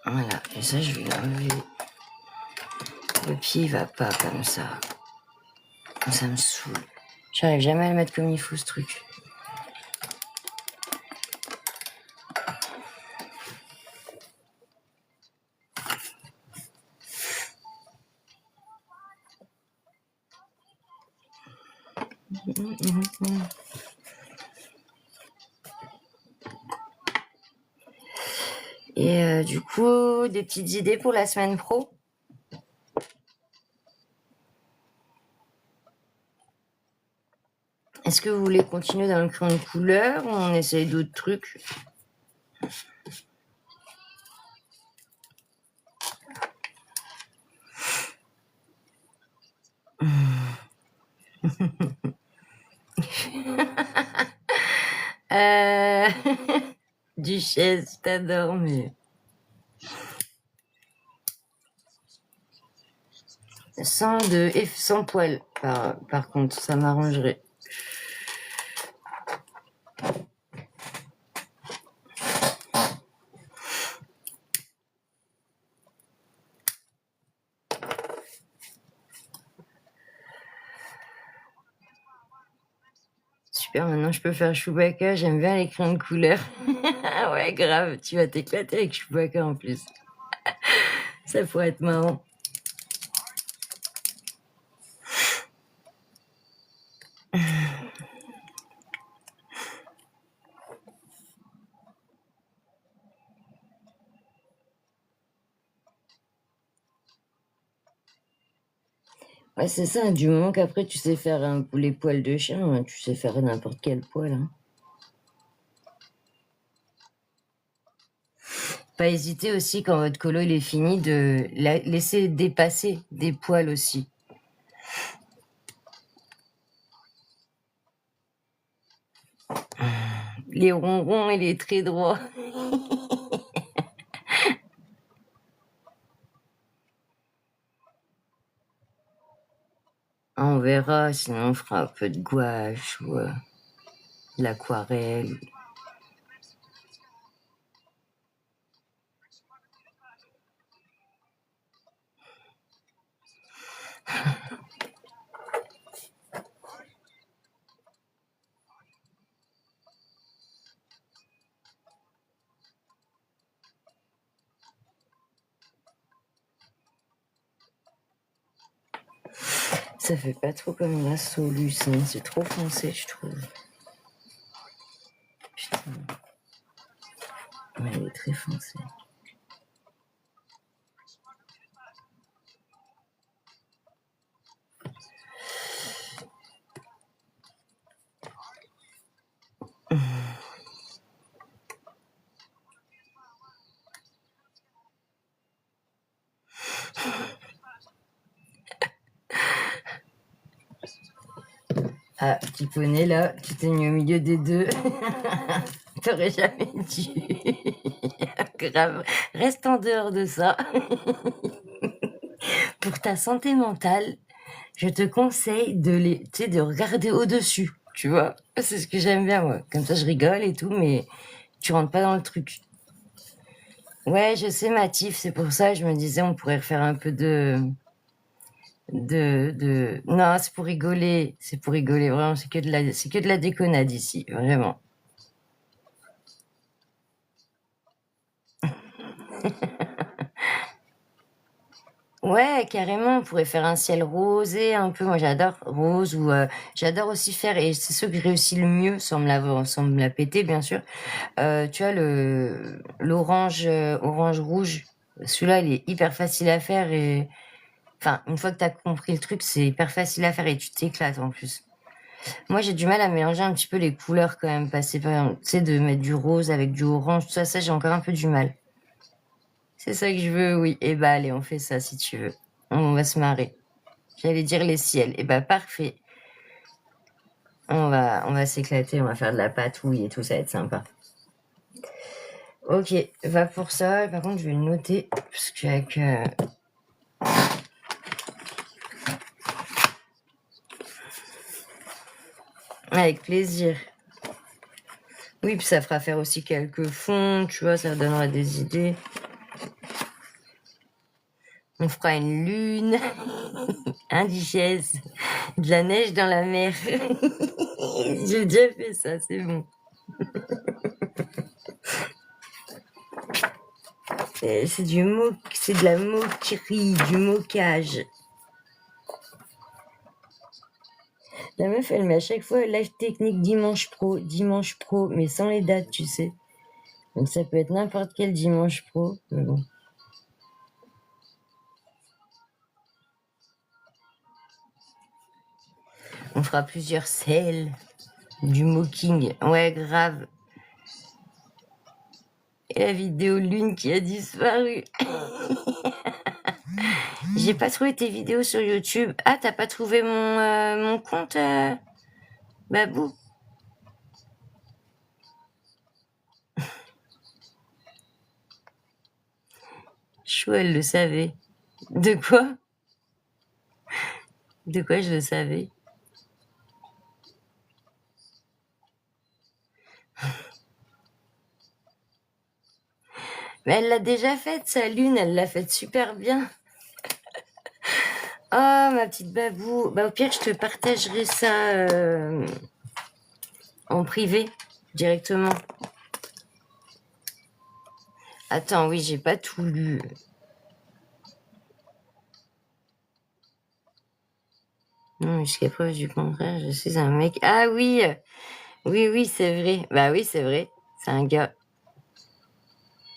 Voilà, et ça je vais l'enlever. Le pied il va pas comme ça. Ça me saoule. J'arrive jamais à le mettre comme il faut ce truc. Et du coup, des petites idées pour la semaine pro? Est-ce que vous voulez continuer dans le crayon de couleur ou on essaye d'autres trucs? Duchesse, t'adore, mais... Sans poil, par contre, ça m'arrangerait. Super, maintenant je peux faire Chewbacca, j'aime bien les crayons de couleur. Ouais, grave, tu vas t'éclater avec Chewbacca en plus. Ça pourrait être marrant. Ouais, c'est ça, du moment qu'après tu sais faire les poils de chien, tu sais faire n'importe quel poil. Hein. Pas hésiter aussi quand votre colo il est fini de laisser dépasser des poils aussi. Les ronrons et les traits droits. On verra, sinon on fera un peu de gouache ou de l'aquarelle. Ça fait pas trop comme la solution, c'est trop foncé, je trouve. Putain. Ouais, elle est très foncée. Ah, petit poney là, tu t'es mis au milieu des deux. T'aurais jamais dû. Grave. Reste en dehors de ça. Pour ta santé mentale, je te conseille de regarder au-dessus. Tu vois, c'est ce que j'aime bien moi. Comme ça, je rigole et tout, mais tu rentres pas dans le truc. Ouais, je sais, Mathif, c'est pour ça que je me disais on pourrait refaire un peu non, c'est pour rigoler, vraiment, c'est que de la déconnade ici, vraiment. Ouais, carrément, on pourrait faire un ciel rosé un peu. Moi, j'adore rose ou j'adore aussi faire, et c'est ce que je réussis le mieux sans me la péter, bien sûr. Tu vois, l'orange, orange rouge. Celui-là, il est hyper facile à faire et, enfin, une fois que t'as compris le truc, c'est hyper facile à faire et tu t'éclates en plus. Moi, j'ai du mal à mélanger un petit peu les couleurs quand même. Passer par exemple, tu sais, de mettre du rose avec du orange, tout ça, j'ai encore un peu du mal. C'est ça que je veux, oui. Eh bah, allez, on fait ça si tu veux. On va se marrer. J'allais dire les ciels. Eh bah, parfait. On va s'éclater, on va faire de la patouille et tout, ça va être sympa. Ok, va pour ça. Par contre, je vais le noter parce qu'avec avec plaisir. Oui, puis ça fera faire aussi quelques fonds, tu vois, ça donnera des idées. On fera une lune, un duchesse, de la neige dans la mer. J'ai déjà fait ça, c'est bon. C'est de la moquerie, du moquage. La meuf, elle met à chaque fois live technique dimanche pro, mais sans les dates, tu sais. Donc ça peut être n'importe quel dimanche pro, mais bon. On fera plusieurs selles, du mocking. Ouais, grave. Et la vidéo lune qui a disparu. J'ai pas trouvé tes vidéos sur YouTube. Ah, t'as pas trouvé mon compte, Babou? Chou, elle le savait. De quoi? De quoi je le savais? Mais elle l'a déjà faite, sa lune, elle l'a faite super bien. Oh, ma petite Babou. Bah, au pire, je te partagerai ça en privé, directement. Attends, oui, j'ai pas tout lu. Non, jusqu'à preuve du contraire, je suis un mec. Ah oui, oui, c'est vrai. Bah oui, c'est vrai. C'est un gars.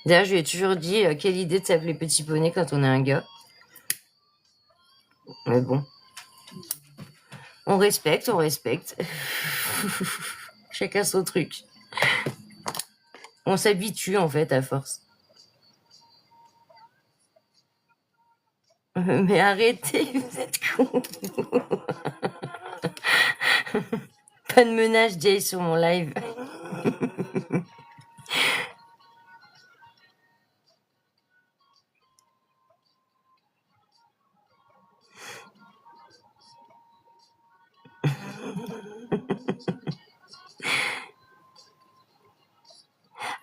D'ailleurs, je lui ai toujours dit quelle idée de s'appeler Petit Poney quand on est un gars. Mais bon. On respecte. Chacun son truc. On s'habitue en fait à force. Mais arrêtez, vous êtes cons. Pas de menace, Jay, sur mon live.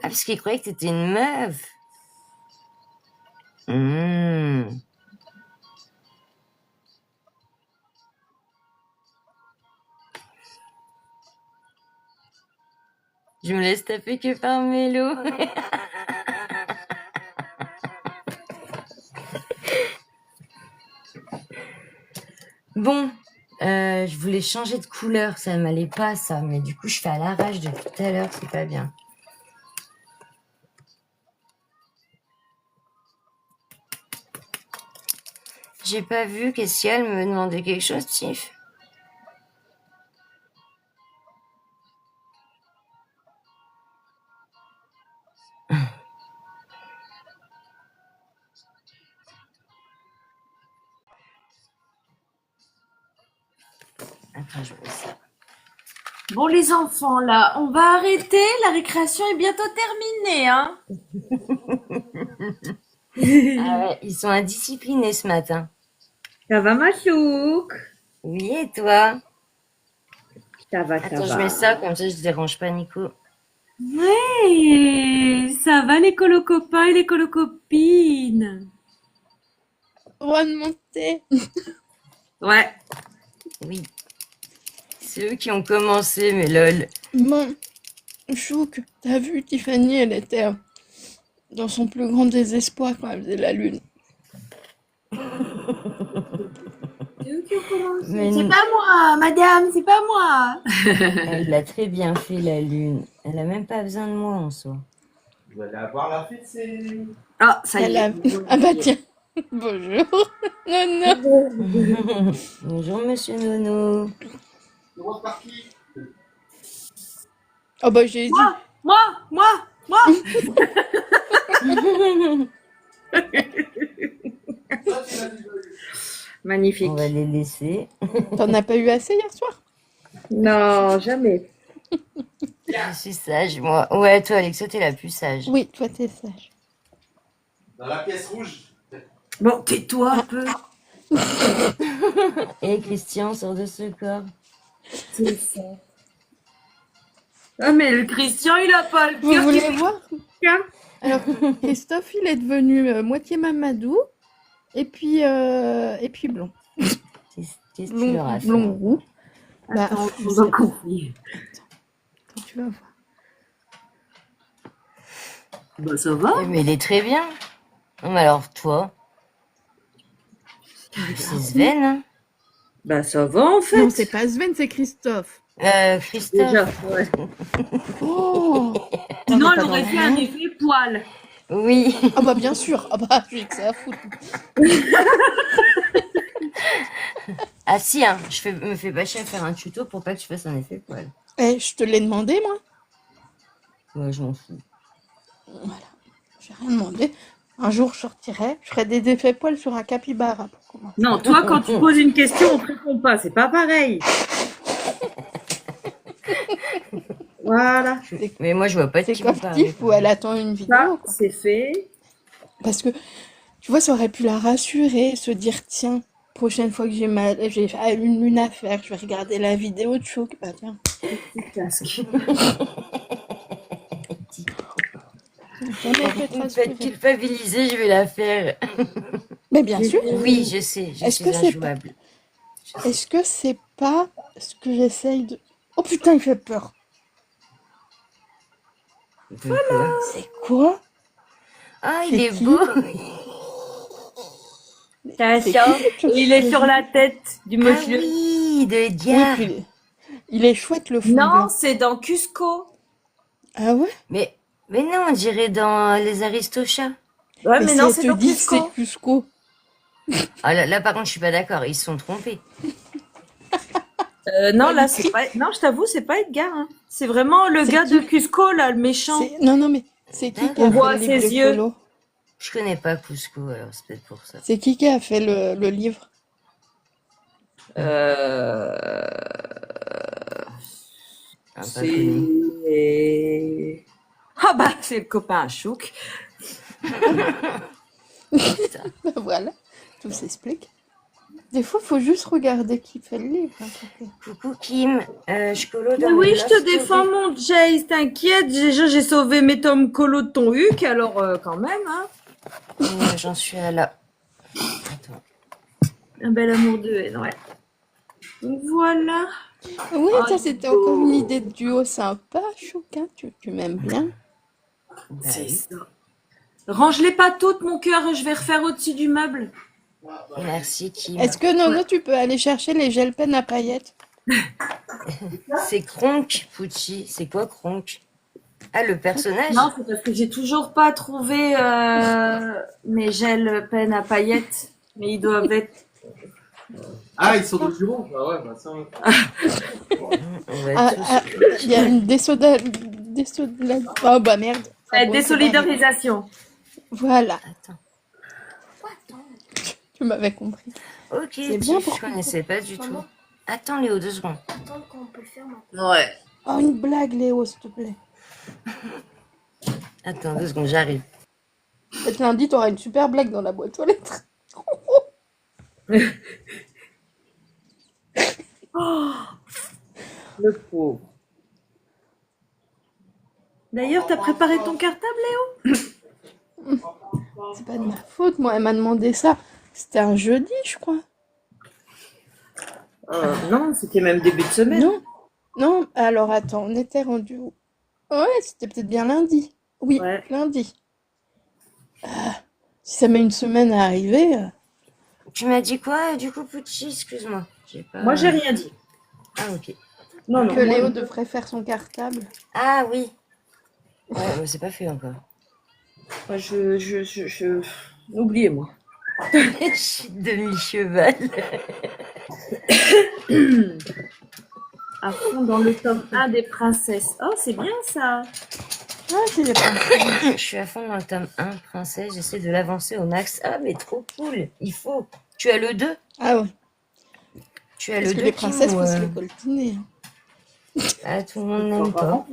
Ah, parce qu'il croyait que t'étais une meuf. Je me laisse taper que par Mélo. Bon, je voulais changer de couleur, ça m'allait pas ça, mais du coup je fais à l'arrache depuis tout à l'heure, c'est pas bien. J'ai pas vu, qu'est-ce qu'elle me demandait quelque chose, Tiff? Attends, je vois ça. Bon, les enfants, là, on va arrêter. La récréation est bientôt terminée, hein. Ah ouais, ils sont indisciplinés ce matin. Ça va, ma chouk? Oui, et toi? Ça va, ça Attends, je va. mets ça, comme ça je dérange pas Nico. Ouais, ça va les colo-copains et les colo-copines? Droit de monter. Ouais. Oui. C'est eux qui ont commencé, mais lol. Bon, Chouk, t'as vu, Tiffany, elle était dans son plus grand désespoir quand elle faisait la lune. tu commences. Mais C'est n- pas moi, madame, c'est pas moi. Elle l'a très bien fait, la lune. Elle a même pas besoin de moi en soi. Vous allez avoir la fête, c'est. Ah, ça y Elle est. a... Ah bah tiens. Bonjour. Non, non. Bonjour, monsieur Nono. Tu vois par qui? Oh bah j'ai dit. Moi. Ça, tu l'as déjà eu. Magnifique. On va les laisser. T'en as pas eu assez hier soir? Non, jamais. Je suis sage, moi. Ouais, toi, Alexa, t'es la plus sage. Oui, toi t'es sage. Dans la pièce rouge. Bon, tais-toi un peu. Et Christian sort de ce corps. C'est ça. Ah, mais le Christian, il a pas le Vous cœur qui voulez voir? Alors, Christophe, il est devenu moitié Mamadou et puis blond. Qu'est-ce que tu leur as fait? Blond roux. Bah, Attends, je je sais vous en pas. confie. Tu vas voir. Bah, ça va. Mais il est très bien. Non, mais alors, toi, c'est Sven, hein? Bah, ça va, en fait. Non, c'est pas Sven, c'est Christophe. Christophe. Déjà, ouais. Oh Sinon, On est elle pas aurait dans fait le un nom. effet poil. Oui. Ah bah bien sûr. Ah bah j'ai que ça à foutre. Ah si, hein, me fais pas chier à faire un tuto pour pas que je fasse un effet poil. Eh, je te l'ai demandé moi. Moi, je m'en fous. Voilà. J'ai rien demandé. Un jour je sortirai, je ferai des effets poils sur un capybara pour commencer. Non, toi, quand tu poses une question, on te répond pas. C'est pas pareil. Voilà. Mais moi, je vois pas de C'est qui vous comme parlez. Tiff où elle attend une vidéo. Ça, Quoi. c'est fait. Parce que tu vois, ça aurait pu la rassurer, se dire tiens, prochaine fois que j'ai une affaire, je vais regarder la vidéo de Chouk. Bah tiens. Casque. Jamais fait te Vous me faites rassurer. culpabiliser, je vais la faire. Mais bien sûr. Oui, je sais, je Est-ce suis que c'est injouable. Est-ce que c'est pas ce que j'essaye de... Oh putain, il fait peur. Voilà. C'est quoi? Ah, il C'est est qui beau. C'est Attention, qui il est sur la tête du Ah monsieur. oui, de Oui, diable. puis il est chouette le fond Non, blanc. c'est dans Cusco. Ah ouais? Mais non, on dirait dans les Aristochats. Ouais, mais si non, elle c'est te dans dit que c'est Cusco. Cusco. Ah là, par contre, je suis pas d'accord. Ils se sont trompés. Non, Pas là, du c'est tout. pas. Non, je t'avoue, c'est pas Edgar. Hein. C'est vraiment le C'est gars qui? de Cusco, là, le méchant. Non, mais c'est qui qui On a voit fait le livre ses de yeux. Colo? Je connais pas Cusco, alors c'est peut-être pour ça. C'est qui a fait le livre? Un pas connu. C'est. Ah bah, c'est le copain à Chouk. Ben voilà, tout s'explique. Des fois, faut juste regarder qui fait le livre. Hein, parce que- Coucou Kim, je colo dans Mais le oui, je te loft. défends, mon Jace, t'inquiète. Déjà, j'ai sauvé mes tomes colo de ton huc, alors quand même, hein. J'en suis à la... Attends. Un bel amour de haine, ouais. Donc voilà. Oui, Oh, ça c'était beau. encore une idée de duo sympa, Chouk, hein, tu m'aimes bien. Bah C'est oui. ça. Range-les pas toutes, mon cœur, je vais refaire au-dessus du meuble. Merci Kim. Est-ce que Nono, tu peux aller chercher les gel pens à paillettes? C'est Kronk, Pucci. C'est quoi Kronk? Ah, le personnage? Non, c'est parce que j'ai toujours pas trouvé mes gels peines à paillettes. Mais ils doivent être. Ah, ils sont dans le bureau. Ah ouais, bah ça. On va Ah, tous- ah, il y a une Oh bah merde. Ça doit Désolidarisation. Voilà, Attends. tu m'avais compris. Ok, C'est bien Tiff, pour je connaissais pas du tout. Attends Léo, 2 secondes. Ouais. Oh, une blague, Léo, s'il te plaît. Attends, 2 secondes, j'arrive. Peut-être lundi, t'auras une super blague dans la boîte aux lettres. Le pauvre. D'ailleurs, t'as préparé ton cartable, Léo? C'est pas de ma faute, moi, elle m'a demandé ça. C'était un jeudi, je crois. Non, c'était même début de semaine. Non, non, alors attends, on était rendu où? Ouais, c'était peut-être bien lundi. Oui, Ouais. lundi. Si ça met une semaine à arriver, Tu m'as dit quoi, du coup, Pucci? Excuse-moi. J'ai pas... Moi, j'ai rien dit. Ah, ok. Non, non. Que moi, Léo non. devrait faire son cartable. Ah, oui. Ouais, mais c'est pas fait encore. Moi, oubliez-moi. Je suis demi-cheval. À fond dans le tome 1 des princesses. Oh, c'est bien ça. Ah, c'est les princesses. Je suis à fond dans le tome 1, princesse. J'essaie de l'avancer au max. Ah, mais trop cool. Il faut. Tu as le 2? Ah ouais. Tu as Parce le que 2, les Kim, princesses, ou, faut se les coltiner. Ah, tout le monde n'aime pas.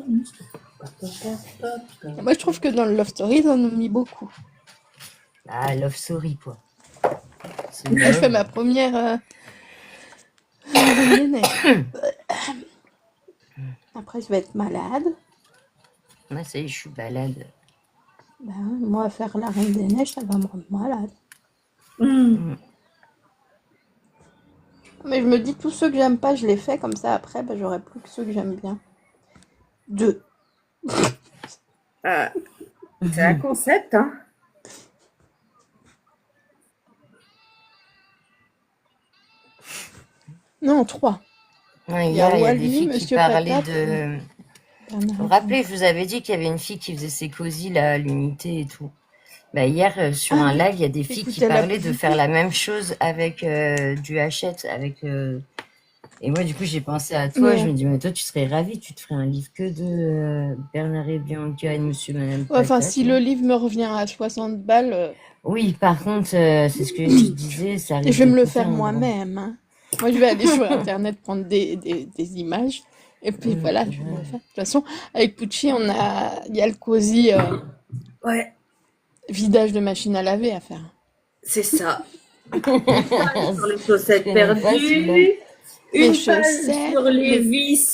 Moi, je trouve que dans le Love Story, ils en ont mis beaucoup. Ah, Love Story, quoi. C'est Là, je fais ma première Reine des Neiges. Après, je vais être malade. Moi, ça y est, je suis balade. Ben, moi, faire la Reine des Neiges, ça va me rendre malade. Mais je me dis, tous ceux que j'aime pas, je les fais comme ça. Après, ben, j'aurai plus que ceux que j'aime bien. 2. C'est un concept, hein. Non, 3. Ouais, Il y a hier, il y a Wally, des filles qui Monsieur parlaient Patate de... Vous vous Bernard. rappelez, je vous avais dit qu'il y avait une fille qui faisait ses cosy, là, à l'unité et tout. Bah, hier, sur Ah un oui, live, il y a des filles qui j'écoutais la parlaient de petite faire fille. la même chose avec du Hachette, avec... Et moi, du coup, j'ai pensé à toi. Mais, Je me dis, mais toi, tu serais ravie. Tu te ferais un livre que de Bernard et Bianca et Monsieur et Madame ouais, enfin, Patate. si le livre me revient à 60 balles, Oui, par contre, c'est ce que je disais, ça je risque vais de me le coûter faire un bras. moi-même. Hein. Moi, je vais aller sur Internet prendre des images. Et puis voilà, je vais me le faire. De toute façon, avec Pucci, il y a le cosy Ouais, vidage de machine à laver à faire. c'est ça. Sur les chaussettes Je connais pas celui-là. perdues. Les Une page chaussettes, sur les les- vis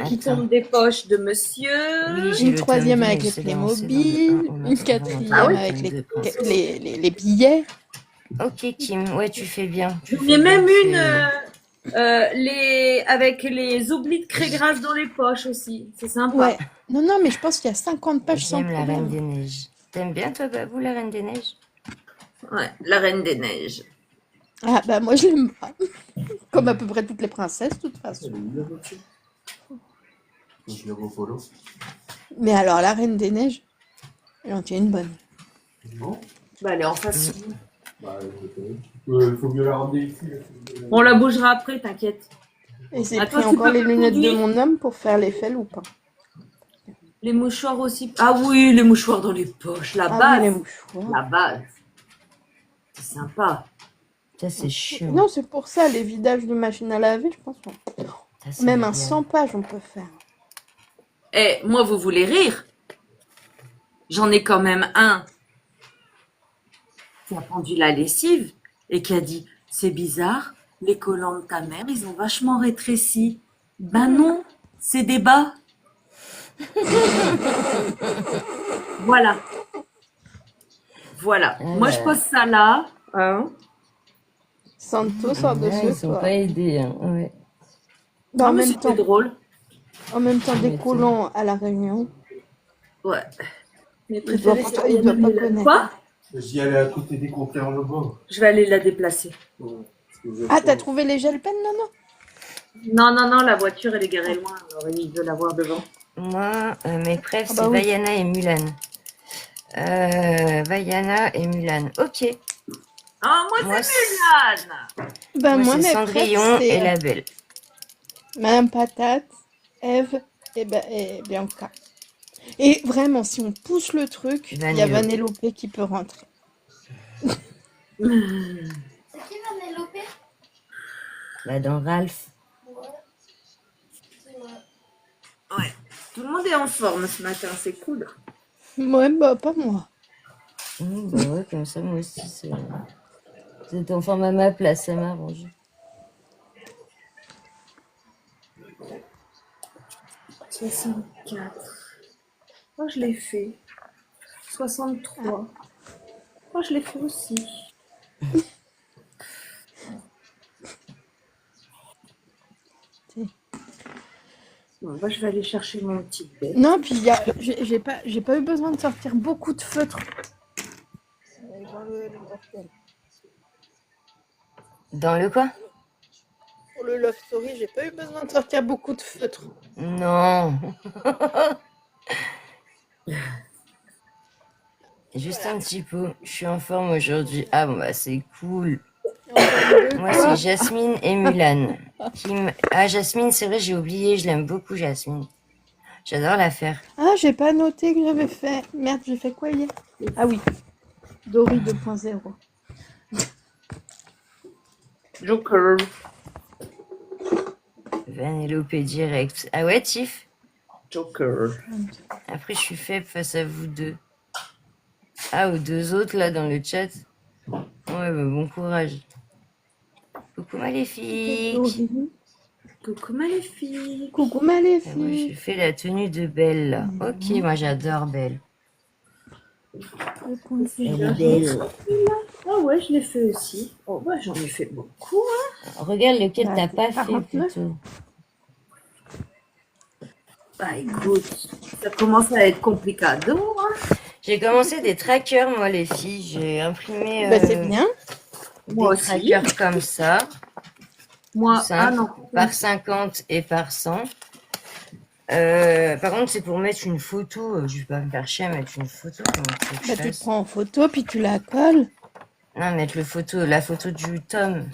qui Attends. tombent des poches de monsieur. Oui, j'ai une le tome troisième 2, avec mais les c'est dans le 1, Playmobil, on a une vraiment quatrième Ah oui. avec tome 2, princesse. les billets. Ok, Kim, ouais, tu fais bien. Tu J'en fais ai bien, même une c'est- avec les oublis de Cré-Grasse dans les poches aussi. C'est sympa. Ouais. Non, mais je pense qu'il y a 50 pages sans J'aime la Reine problème. des Neiges. T'aimes bien, toi, Babou, la Reine des Neiges? Ouais, la Reine des Neiges. Ah bah moi je l'aime pas. Comme à peu près toutes les princesses, de toute façon. Je le repolo. Mais alors la Reine des Neiges, elle en tient une bonne. Non? Bah, elle est en face. Bah, il faut mieux la rendre ici. On la bougera après, t'inquiète. Et j'ai Attends, pris tu encore peux les lunettes de conduire. mon homme pour faire l'effet loupin. Les mouchoirs aussi. Ah oui, les mouchoirs dans les poches. La Ah oui, base. les mouchoirs. La base. C'est sympa. Ça, c'est chiant. Non, c'est pour ça, les vidages de machine à laver, je pense. Ça, c'est Même un bien. 100 pages, on peut faire. Eh, moi, vous voulez rire? J'en ai quand même un qui a pendu la lessive et qui a dit « C'est bizarre, les collants de ta mère, ils ont vachement rétréci. » Ben non, c'est des bas. Voilà. Voilà. Moi, je pose ça là. Hein. Santo Ouais, par-dessus ils sont toi. pas aidés. Hein. Ouais. Bah, Non, en mais même c'était temps, drôle. des collants à la Réunion. Ouais. Mes Il doit préférés, pas, c'est il doit pas Ariane Lila. connaître. Quoi? J'y allais à côté des compteurs le bas. Je vais aller la déplacer. Ah, t'as trouvé les gel pens, non? Non, la voiture, elle est garée loin. Alors, il veut la voir devant. Moi, mes préfs, Ah c'est bah oui. Vaiana et Mulan. Vaiana et Mulan. Ok. Ah, moi, Moi, c'est Mulan. Bah, moi, moi, c'est mes Cendrillon préfs, et c'est la Belle. Madame Patate, Eve et Bianca. Et vraiment, si on pousse le truc, il y a Vanellope. Vanellope qui peut rentrer. C'est qui Vanellope? Bah, dans Ralph. Ouais. C'est vrai. Ouais. Tout le monde est en forme ce matin, c'est cool. Ouais, bah, pas moi. Bah ouais, comme ça, moi aussi, c'est en forme à ma place, ça m'arrange. « 64. Moi, je l'ai fait. 63. Moi, je l'ai fait aussi. Bon, moi, je vais aller chercher mon petit bête. Non, puis j'ai pas eu besoin de sortir beaucoup de feutres. Dans le quoi? Pour le Love Story, j'ai pas eu besoin de sortir beaucoup de feutres. Non. Juste un petit peu. Je suis en forme aujourd'hui. Ah bon bah c'est cool. Moi c'est Jasmine et Mulan. Ah Jasmine, c'est vrai, j'ai oublié, je l'aime beaucoup Jasmine. J'adore la faire. Ah, j'ai pas noté que j'avais fait. Merde, j'ai fait quoi hier? Ah oui, Dory 2.0. Joker. Vanellope direct. Ah ouais, Tiff? Joker. Après, je suis faible face à vous deux. Ah, aux deux autres là dans le chat. Ouais, bah, bon courage. Coucou Maléfique. Dory. Coucou Maléfique. Coucou Ah, moi, j'ai Maléfique. fait la tenue de Belle là. Ok, moi j'adore Belle. Elle est belle. Ah ouais, je l'ai fait aussi. Oh bah j'en ai fait beaucoup. Regarde lequel Bah, t'as pas fait 49. plutôt. Bah écoute, ça commence à être complicado. Hein. J'ai commencé des trackers, moi les filles. J'ai imprimé Bah, c'est bien. Moi des aussi. trackers comme ça. Moi, Simple, ah non. par 50 et par 100. Par contre, c'est pour mettre une photo. Je vais pas me faire chier à mettre une photo. Comment tu veux que je Bah, tu fasse te prends en photo, puis tu la colles. Non, mettre la photo du tome.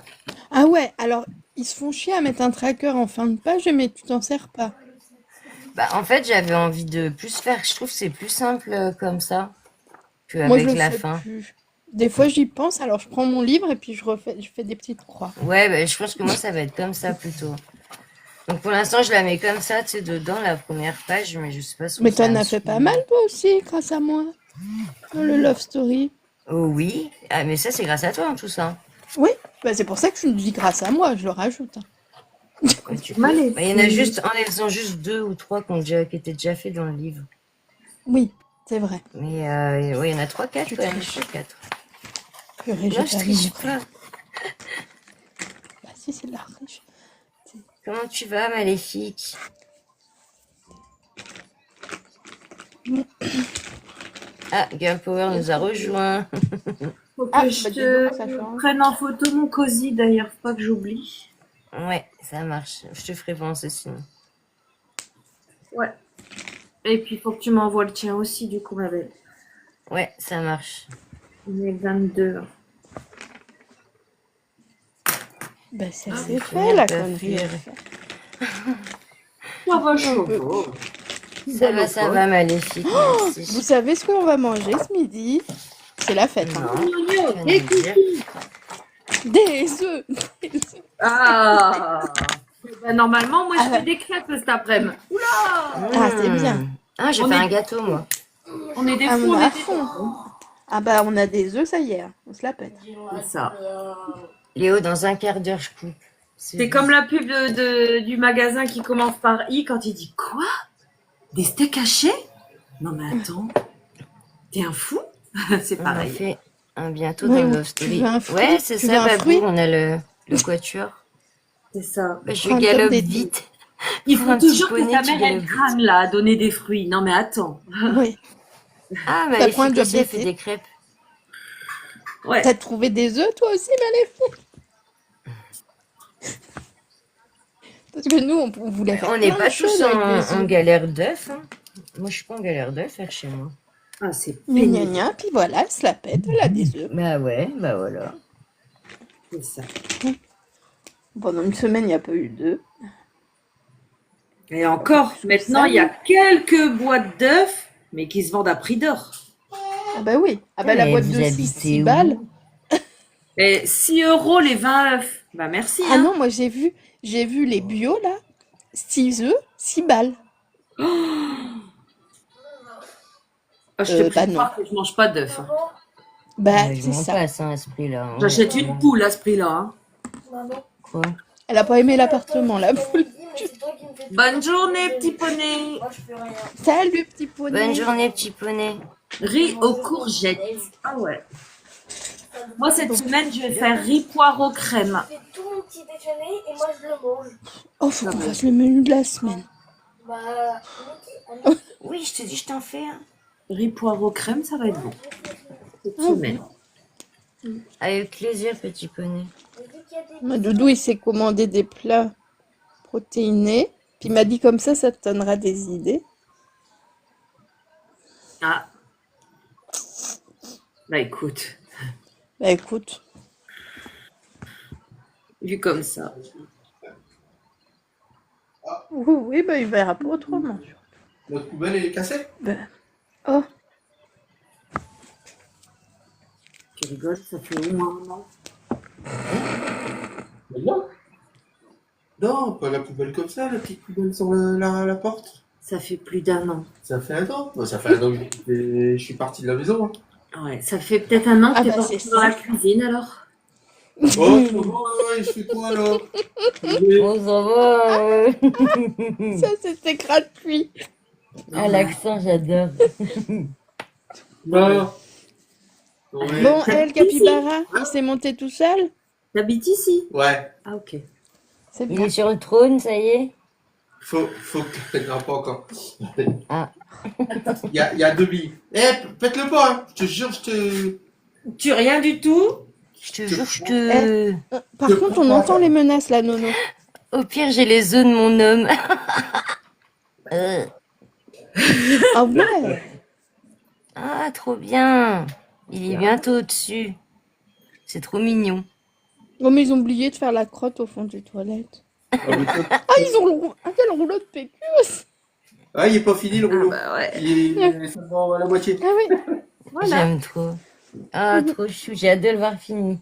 Ah ouais, alors, ils se font chier à mettre un tracker en fin de page, mais tu t'en sers pas. Bah, en fait, j'avais envie de plus faire. Je trouve que c'est plus simple comme ça que Moi, je avec le la fais fin. plus. Des fois, j'y pense, alors je prends mon livre et puis je fais des petites croix. Ouais, bah, je pense que moi, ça va être comme ça plutôt. Donc pour l'instant, je la mets comme ça, tu sais, dedans, la première page, mais je sais pas si Mais ça t'en me as fait suit. pas mal, toi aussi, grâce à moi. Dans le Love Story. Oh oui. Ah, mais ça, c'est grâce à toi, hein, tout ça. Oui, bah, c'est pour ça que je dis grâce à moi, je le rajoute. Hein. Ouais, tu peux. Maléfique. Bah, il y en a juste, en les faisant juste 2 ou 3 qui étaient déjà faits dans le livre. Oui, c'est vrai. Mais ouais, il y en a 3, 4 Tu quand même. triches. 4. Purée, j'ai Non, je pas triche vu. pas. Bah si, c'est de la riche. Comment tu vas, Maléfique? Ah, Girl Power nous a rejoint. Faut que Ah, je bah dis donc, ça te change. prenne en photo mon cosy d'ailleurs, faut pas que j'oublie. Ouais, ça marche. Je te ferai penser sinon. Ouais. Et puis faut que tu m'envoies le tien aussi du coup ma belle. Ouais, ça marche. On est 22. Bah ça Ah, c'est oui, fait, la bien connerie. faire. est faite. Ça va Un chaud. peu. Ça va, Maléfique. Vous Merci. savez ce qu'on va manger ce midi? C'est la fête. Hein. Non, tu viens de me dire. Des œufs. Des œufs. Ah bah, normalement moi je Ah fais ouais. des crêpes cet après-midi. Oula. Ah, c'est bien. Ah, j'ai On fait est- un gâteau, moi. On est des Ah, fous, on on est à est des fond. fous. Ah bah on a des œufs, ça y est, hein. On se la pète. C'est ça. Léo, dans un quart d'heure, je coupe. C'est comme la pub du magasin qui commence par I quand il dit quoi? Des steaks hachés? Non mais attends, t'es un fou? C'est On a pareil. fait un bientôt Oui, dans ou Love tu Story. veux un fruit? Ouais, c'est Tu ça, veux un Babou. fruit? On a le quatuor. C'est ça. Bah, je Prends un top galope d'été. vite. Il Pour faut un petit toujours que poney ta qui mère elle galope vite. crâne là à donner des fruits. Non mais attends. Oui. Ah, Ça prend un Maléfique job aussi, elle fait d'été. des crêpes. Ouais. T'as trouvé des œufs toi aussi, Maléfique? Parce que nous, on voulait faire On n'est plein pas de choses tous avec des en œufs. galère d'œufs. Hein. Moi, je suis pas en galère d'œufs, faire chez moi. Ah c'est Gna gna pénible. gna, puis voilà, elle se la pète, elle a des œufs. Bah ouais, bah voilà. C'est ça. Pendant une semaine, il n'y a pas eu d'œufs. Et encore, maintenant il y a quelques boîtes d'œufs, mais qui se vendent à prix d'or. Ah bah oui. Ah bah la Mais boîte vous de 6 habitez où? balles. Et 6 € les 20 œufs. Bah merci. Ah Hein. non, moi j'ai vu les bio là. 6 œufs, 6 balles. Ah, je te Bah prie de non. croire que je mange pas d'œufs. Hein. Bah Je c'est m'en ça. passe hein, à ce prix-là. Hein. J'achète une poule à ce prix-là. Hein. Maman. Quoi? Elle a pas aimé l'appartement, la poule. C'est toi qui me fais tout. Bonne journée, petit poney. Moi, je fais rien. Salut petit poney. Bonne journée, petit poney. Riz aux courgettes. Ah ouais. Moi, cette semaine, je vais faire riz poireau crème. Je fais tout mon petit déjeuner et moi, je le mange. Oh, faut qu'on fasse le menu de la semaine. Bah, Niki, Oui, je te dis, je t'en fais un. Riz poireau crème, ça va être bon. Cette Ah semaine. Avec plaisir, petit poney. qu'il y a des Moi, Doudou, il s'est commandé des plats protéinés. Puis il m'a dit comme ça te donnera des idées. Ah. Bah écoute, Bah écoute, vu comme ça. oui, bah il verra pas autrement. Notre poubelle est cassée? Bah, oh, Tu rigoles, ça fait au moins un an. Mais non. Non, pas la poubelle comme ça, la petite poubelle sur la porte. Ça fait plus d'un an. Ça fait un an. Bon, ça fait un an que je suis parti de la maison. Hein. Ouais, ça fait peut-être un an que Ah t'es bah, parti c'est dans la ça. cuisine alors. Oh, ouais, je fais quoi là? Oh, ça va. Ça c'était gratuit. Ah, l'accent, j'adore. Non. Non, mais- Bon, le capybara, il s'est monté tout seul. T'habites ici? Ouais, Ah ok. C'est Il bien. est sur le trône, ça y est. faut que. Non, pas encore. Ah. Il y a deux billes. Eh, pète-le pas, hein. Je te jure, je te. Tu rien du tout? Je te jure, je te... Par contre, on entend les menaces là, Nono. Au pire, j'ai les œufs de mon homme. Ah ouais. Ah, trop bien. Il est bientôt au-dessus. C'est trop mignon. Oh, mais ils ont oublié de faire la crotte au fond des toilettes. Ah, mais toi- Ah, ils ont quel rouleau de PQ. Ah, il est pas fini le rouleau. bah ouais. Il est seulement à la moitié. Ah oui. Voilà. J'aime trop. Ah, trop chou. J'ai hâte de le voir fini.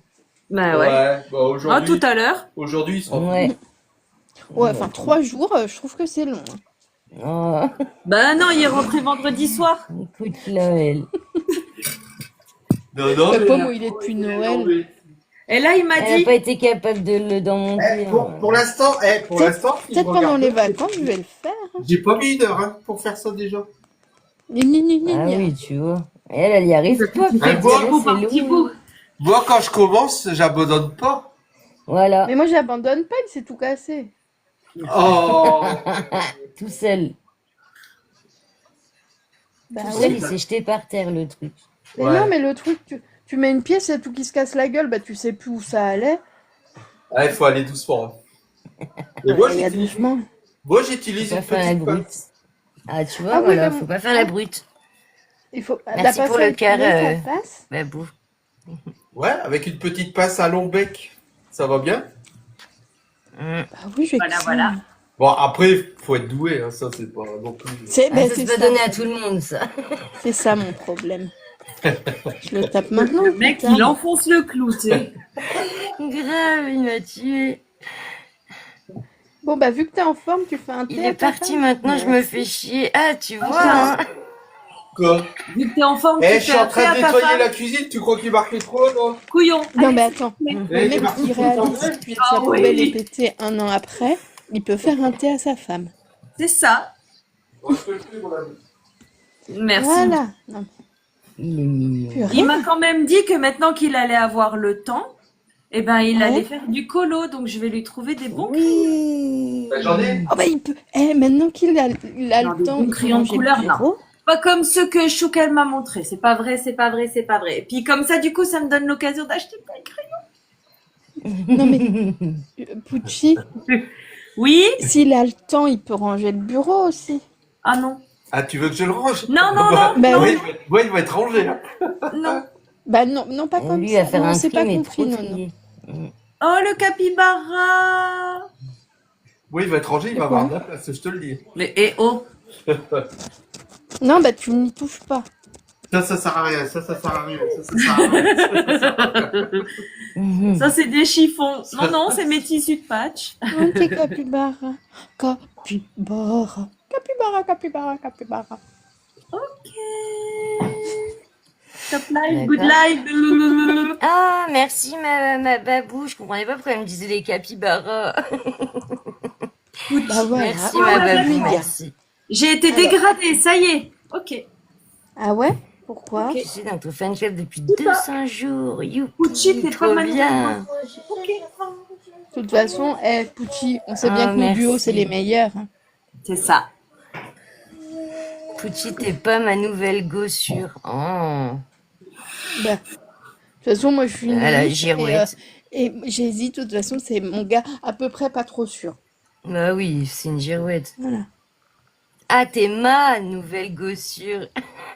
Bah ouais. Bah Ah, aujourd'hui. tout à l'heure. Aujourd'hui, il sera Ouais. Ouais, enfin 3 jours, je trouve que c'est long. Hein. Oh, Bah non, il est rentré vendredi soir. écoute, Noël. Non, non, Le mais- pomme, il est depuis Noël. Et là, il m'a Elle n'a dit. pas été capable de le d'en monter. Pour l'instant, si Peut-être je pendant regarde les pas, vacances, je vais le faire. J'ai pas mis une heure hein, pour faire ça déjà. Ni. Ah oui, tu vois. Elle y arrive pas. Tu fais peut-être, petit bout c'est par petit lourd. bout. Moi, quand je commence, j'abandonne pas. Voilà, Mais moi, j'abandonne pas, il s'est tout cassé. Oh tout seul. Bah Tout oui. seul, il s'est jeté par terre, le truc. Mais Ouais. non, mais le truc, tu mets une pièce, il y a tout qui se casse la gueule, bah tu sais plus où ça allait. Ah, il faut aller doucement. hein. Et moi, Il y a j'utilise doucement. j'utilise Faut une pas faire la petite brute. pince. Ah, tu vois, Ah oui, voilà, mais- faut pas faire la brute. Il faut. Merci la pour le passer cœur, à ça passe. Babou. Ouais, avec une petite pince à long bec. Ça va bien. Mm. Bah oui, je vais Voilà, que ça. voilà. Bon, après, faut être doué. Hein, ça, c'est pas non plus. C'est Ah, bah, ça, c'est c'est pas ça. donné à tout le monde, ça. C'est ça mon problème. Je le tape maintenant. Le mec, plus tard. il enfonce le clou, tu sais. Grave, il m'a tué. Bon, bah vu que t'es en forme, tu fais un thé. Il à est ta parti, femme. maintenant je me fais chier. Ah, tu vois, ça. hein. Quoi Vu que t'es en forme, Eh, tu je suis fais en un thé train à de ta nettoyer femme. la cuisine. Tu crois qu'il marquait trop, non Couillon. Non, Allez, mais attends. mais- Le Eh, mec Martin, qui tu t'en réalise veux que Ah sa oui. poubelle est pétée un an après, il peut faire un thé à sa femme. C'est ça. Bon, je te le fais, mon ami. Merci. Voilà. Non, Il est mignon. purée. Il m'a quand même dit que maintenant qu'il allait avoir le temps, eh ben, il Ouais. allait faire du colo, donc je vais lui trouver des bons. Oui. Bah, j'en ai. Oh, bah il peut. Maintenant qu'il a, il a Non, le des temps, bons il peut crayons de ranger couleur, le bureau. Pas comme ceux que Choukel m'a montré. C'est pas vrai, c'est pas vrai, c'est pas vrai. Et puis comme ça, du coup, ça me donne l'occasion d'acheter plein de crayons. Non, mais Pucci, Oui? s'il a le temps, il peut ranger le bureau aussi. Ah non. Ah, tu veux que je le range Non, non, non, Bah Ouais, oui. il va être rangé. Hein. non. Bah non, pas On comme lui va ça. faire Non, un c'est tri, pas mais compris, trop non. trié. Oh, le capybara. Oui, il va être rangé, il va Pourquoi avoir de la place, je te le dis. Mais eh oh. Non, bah tu n'y touches pas. Ça sert à rien, ça sert à rien, ça sert à rien. Ça sert à rien. Mhm. Ça, c'est des chiffons. Non, non, c'est mes tissus de patch. Ok, capybara. Capybara. Capybara. Ok. Top live, D'accord. good live. Ah, merci ma babou. Je comprenais pas pourquoi elle me disait les capybaras. Bah voilà. Merci Ah, ma ouais, babou, d'accord. merci. J'ai été dégradée, ça y est. Ok. Ah ouais? Pourquoi? Ok. Je suis dans ton fan club depuis 200 jours. Pucci, Youpi, t'es trop pas mal. bien. Moi, j'ai fait ça. De toute façon, Pucci, on sait bien Ah, que nos duos, merci. c'est les meilleurs. Hein. C'est ça. Pucci, t'es pas ma nouvelle gossure. Oh. Bah, de toute façon, moi, je suis une À la niche girouette. Et j'hésite, de toute façon, c'est mon gars à peu près pas trop sûr. Bah oui, c'est une girouette. Voilà. Ah, t'es ma nouvelle gossure.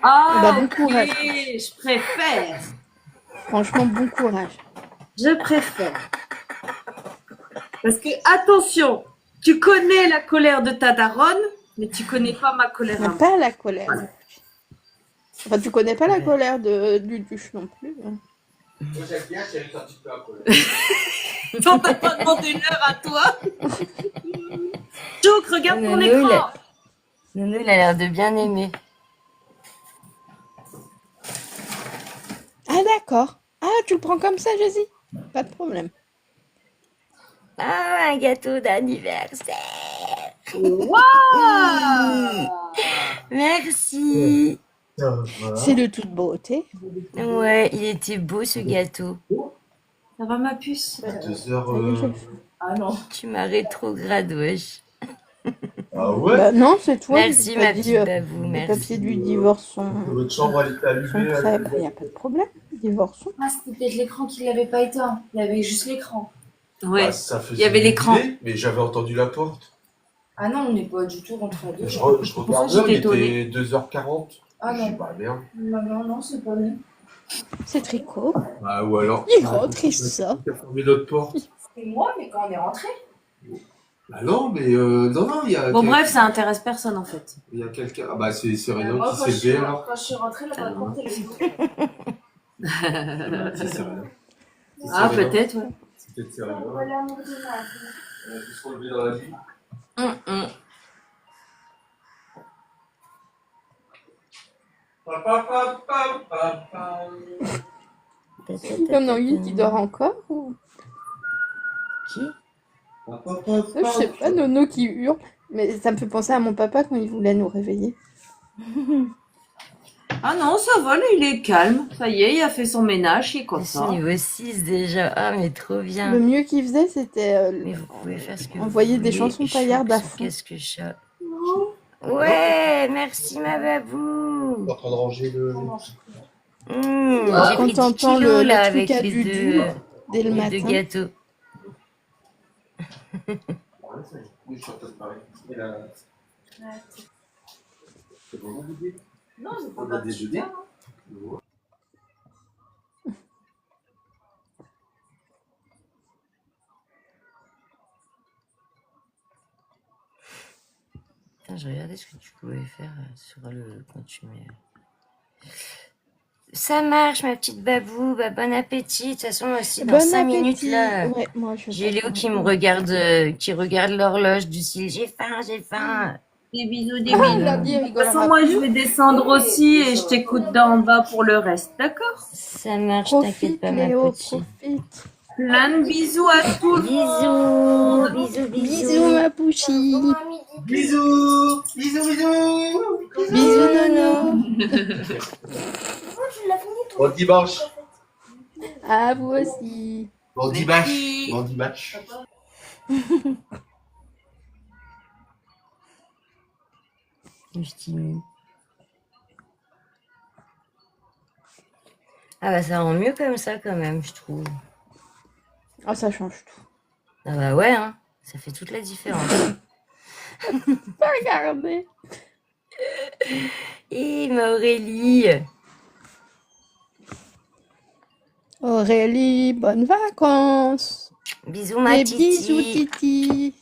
Ah, Bah, bon ok, courage. je préfère. Franchement, bon courage. Je préfère. Parce que, attention, tu connais la colère de ta daronne, mais tu connais pas ma colère à Mais moi. pas la colère. Enfin, tu connais pas la Ouais. colère du duche non plus. Hein. Moi, j'aime bien, c'est un petit peu à colère. On t'a pas demandé l'heure à toi. Joke, regarde ton Nono, écran. Nono, il a l'air de bien aimer. Ah, d'accord. Ah, tu le prends comme ça, Jessie? Pas de problème. Ah, un gâteau d'anniversaire. Waouh. Merci. C'est de toute beauté. Ouais, il était beau ce gâteau. Ça va ma puce? 2 heures. Salut, chef. Ah non. Tu m'as rétrograde, wesh. Ah ouais? Bah non, c'est toi Merci, qui ma as dit petite babou, les merci. papiers du divorce sont Votre chambre, elle était allumée. prêts. Il n'y a pas de problème. Divorçons. Ah, c'était peut-être l'écran qui l'avait pas éteint. Il y avait juste l'écran. Ouais. Bah, ça faisait Il y avait l'écran. une idée, mais j'avais entendu la porte. Ah non, on n'est pas du tout rentré à deux. Je pour ça regarde que l'heure, il j'étais étonnée. était 2h40. Ah Je dis, non. bah merde. Non, c'est pas nous. C'est Tricot. Bah, ou alors. Il rentre, il sort. Il a fermé notre porte. C'était moi, mais quand on est rentré. Bah non, mais non, il y a. Bon, bref, ça intéresse personne en fait. Il y a quelqu'un. Ah bah, c'est Rénan Moi, qui s'est levé alors. quand je suis rentrée, la porte elle est ouverte. C'est Rénan. Ah, peut-être, ouais. C'est peut-être c'est Rénan. Voilà, mon Dieu, On a dû se relever dans la vie. Comme dans 8, il dort encore ou... Qui? Je sais pas, Nono qui hurle. Mais ça me fait penser à mon papa quand il voulait nous réveiller. Ah non, ça va, lui, il est calme. Ça y est, il a fait son ménage, il est Je suis content. niveau 6 déjà. Ah, mais trop bien. Le mieux qu'il faisait, c'était Mais vous pouvez faire ce que envoyer vous des voulez. chansons paillardes à Choup, fond. Qu'est-ce que chat. Ouais, merci ma babou. en train de ranger le. J'ai Quand pris 10 t'entends kilos le là truc avec à les Dudu deux, dès le les deux matin. gâteaux. Oui, je suis en train de parler. Et là. C'est bon, vous dites? Non, c'est On a déjeuné. Putain, je regardais ce que tu pouvais faire sur le quand tu mets. Ça marche, ma petite babou. Bah, bon appétit. De toute façon, moi aussi, dans Bon 5 appétit. minutes, là, Ouais, moi, je j'ai vais Léo qui me regarde, qui regarde l'horloge du style j'ai faim, j'ai faim. Des bisous, des Ah, bisous. lundi, il De toute façon, rigolera moi, plus. je vais descendre aussi et je t'écoute d'en bas pour le reste, d'accord? Ça marche, t'inquiète Profite, pas, ma Léo, petite. profite. Plein de bisous à tous. Bisous, bisous, Bisous, bisous. ma pouchie. Bon, à midi. Bisous! Bisous, bisous! Bisous, Nono. Oh, tu l'as fini ton Bon dimanche! À vous aussi. Bon dimanche! Bon dimanche! Justine. Ah bah ça rend mieux comme ça quand même, je trouve. Ah, ça change tout. Ah bah ouais, hein, ça fait toute la différence. Regardez. Et ma Aurélie. Aurélie, bonnes vacances. Bisous ma Et titi. bisous, Titi.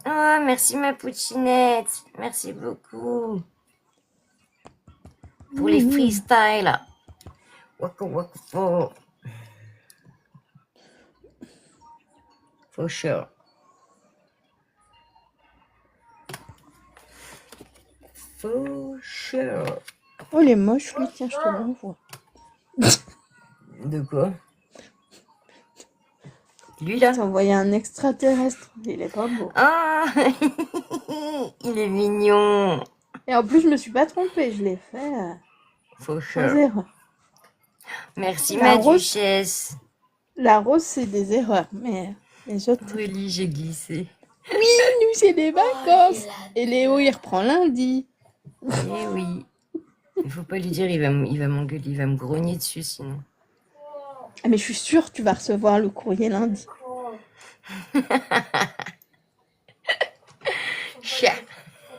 Oh, merci ma pouchinette. Merci beaucoup. Pour les freestyles. Waka waka for. For sure. For sure. Oh, il est moche, lui. Tiens, je te l'envoie. De quoi? Lui là? J'ai envoyé un extraterrestre. Il est pas beau. Ah, il est mignon. Et en plus, je me suis pas trompée. Je l'ai fait For sans sure. erreur. Merci La ma rose. duchesse. La rose, c'est des erreurs. Mais les autres... Aurélie, j'ai glissé. Oui, nous, c'est des vacances. Et Léo, il reprend lundi. Eh oui. Il faut pas lui dire, il va m'engueuler, il va me grogner dessus sinon. Ah, mais je suis sûre que tu vas recevoir le courrier lundi. Chat.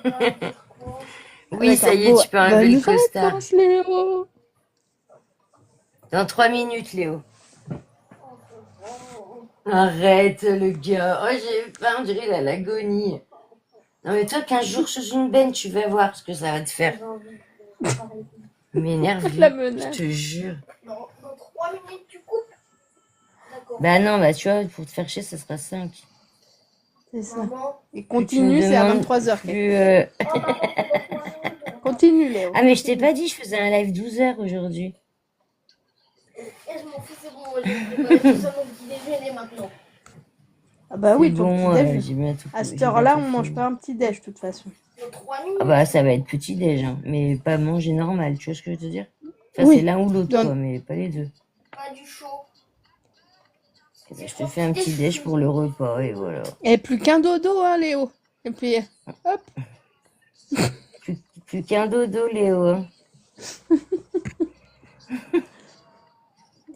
Faut pas dire quoi. Oui, ça D'accord, y est, bon, tu peux enlever bonne le costard. vacances, Léo. Dans 3 minutes, Léo. Oh, Arrête, le gars. Oh, j'ai faim, on dirait il a l'agonie. Non, mais toi, 15 jours sous une benne, tu vas voir ce que ça va te faire. j'ai envie de arrêter. M'énerve, La lui. Je menace. te jure. Dans 3 minutes, tu coupes. D'accord. Bah non, bah tu vois, pour te faire chier, ça sera 5. C'est ça. Maman. Et Plus tu me continue, c'est à demandes, 23h. plus, Oh, maman, c'est dans 3 minutes. Continue, Léo. Ah, mais je t'ai pas dit, je faisais un live 12 heures aujourd'hui. Et je m'en fous, c'est bon. J'ai préparé tout ça mon petit déjeuner maintenant. Ah bah C'est oui, ton bon, petit déj. j'ai bientôt À j'ai cette heure-là, on bientôt mange fini. pas un petit déj, de toute façon. Dans 3 minutes. Ah bah ça va être petit déj, hein, mais pas manger normal, tu vois ce que je veux te dire? Enfin, Oui. c'est l'un ou l'autre, Dans- quoi, mais pas les deux. Pas du chaud. Eh ben, je te fais un petit déj pour le repas, et voilà. Et plus qu'un dodo, hein, Léo. Et puis, hop. Plus qu'un dodo, Léo. Hein.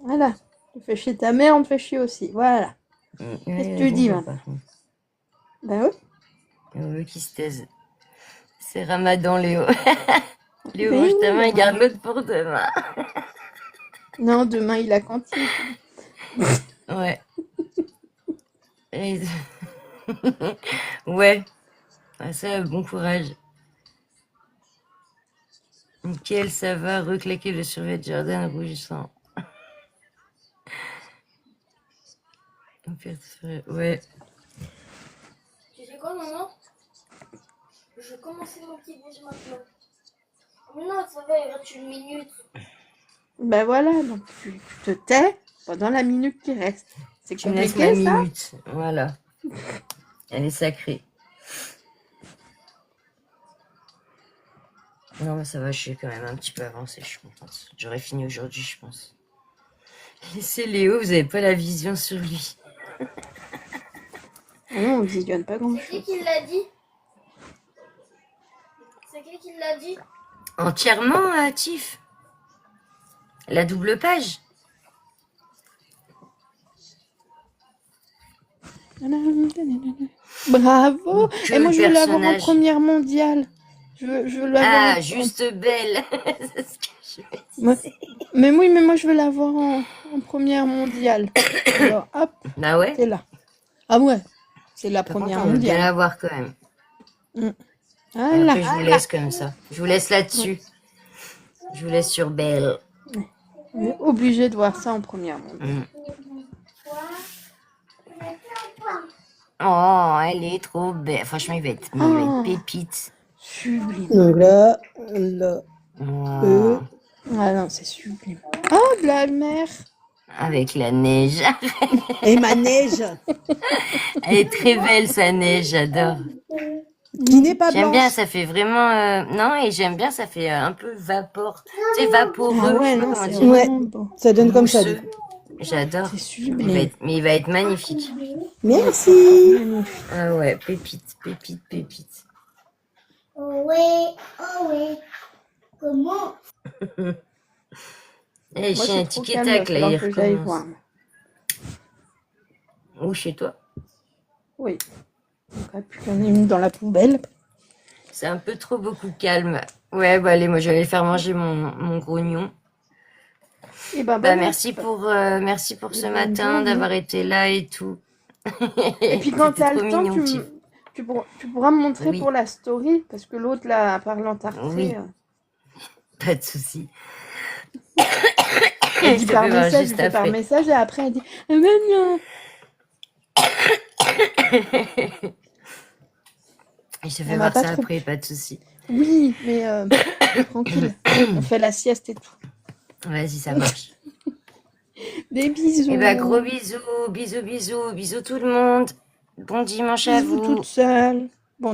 Voilà. Tu fais chier ta mère, on te fait chier aussi. Voilà. Qu'est-ce que tu dis, bon, maintenant par contre. Bah oui. On veut qu'il se taise. C'est Ramadan, Léo. Léo, Mais mange oui, ta main et maman. garde l'autre pour demain. Non, demain, il a cantine. Ouais. Et- ouais. Ah, ça, bon courage. Nickel, ça va. Reclaquer le survêt de Jordan rougissant. Ouais. Tu sais quoi, maman? Je vais commencer mon petit déj maintenant. Mais non, ça va, il reste 1 minute. Bah voilà, donc tu te tais pendant la minute qui reste. C'est Tu me laisses ma compliqué, ça? minute. Voilà. Elle est sacrée. Non, mais ça va, je suis quand même un petit peu avancée, je suis contente. J'aurais fini aujourd'hui, je pense. Laissez Léo, vous avez pas la vision sur lui. Ah non, on visionne pas C'est grand-chose. qui l'a dit? C'est qui l'a dit? Entièrement, Tiff. La double page. Bravo! Que Et moi, le je veux l'avoir en personnage. première mondiale. Je veux l'avoir Ah, juste belle. C'est ce que je me Moi- disais. Mais oui, mais moi, je veux l'avoir en première mondiale. Alors, hop, Bah ouais. c'est là. Ah ouais, c'est la Par contre, première on veut bien mondiale. la voir quand même. Voilà. Après, je vous laisse comme ça. Je vous laisse là-dessus. Je vous laisse sur Belle. On est obligé de voir ça en première mondiale. Oh, elle est trop belle. Franchement, il va être Oh. pépite. Sublime. Donc là, Oh. Ah non, c'est sublime. Oh, de la mer. Avec la neige. et ma neige, Elle est très belle, sa neige. J'adore. qui n'est pas J'aime bien, blanche. ça fait vraiment... Non, et j'aime bien, ça fait un peu vapeur. Tu sais, vaporeux. Ah ouais, je sais pas non, comment c'est dire. vraiment beau. Ça donne comme ça. Mousseux. J'adore. C'est Il va sublime. être... Mais il va être magnifique. Merci. Magnifique. Ah ouais, pépite, pépite, pépite. Oh ouais, oh ouais. Comment? Eh, Moi, chien c'est trop tic et calme, tac, il là, va il falloir que j'aille recommence. voir. Ou chez toi. Oui. Donc, puis j'en ai une dans la poubelle. C'est un peu trop beaucoup calme. Ouais, bah allez, moi je vais aller faire manger mon grognon. Et ben, Bah bonne merci pour ce bonne matin journée. d'avoir été là et tout. Et puis quand C'était t'as trop le temps, mignon, Tiff. tu pourras me montrer Oui. pour la story, parce que l'autre, là, parle en tartré. Oui. Pas de souci. Elle Je dit te par fais voir message, juste je fais par après. message, et après elle dit ah, mais non. Je te On fais m'a voir pas ça trop après, pas de souci. Oui, mais tranquille. On fait la sieste et tout. Vas-y, ça marche. Des bisous. Et bah gros bisous, bisous, bisous, bisous tout le monde. Bon dimanche à Bisous vous. toute seule. Bon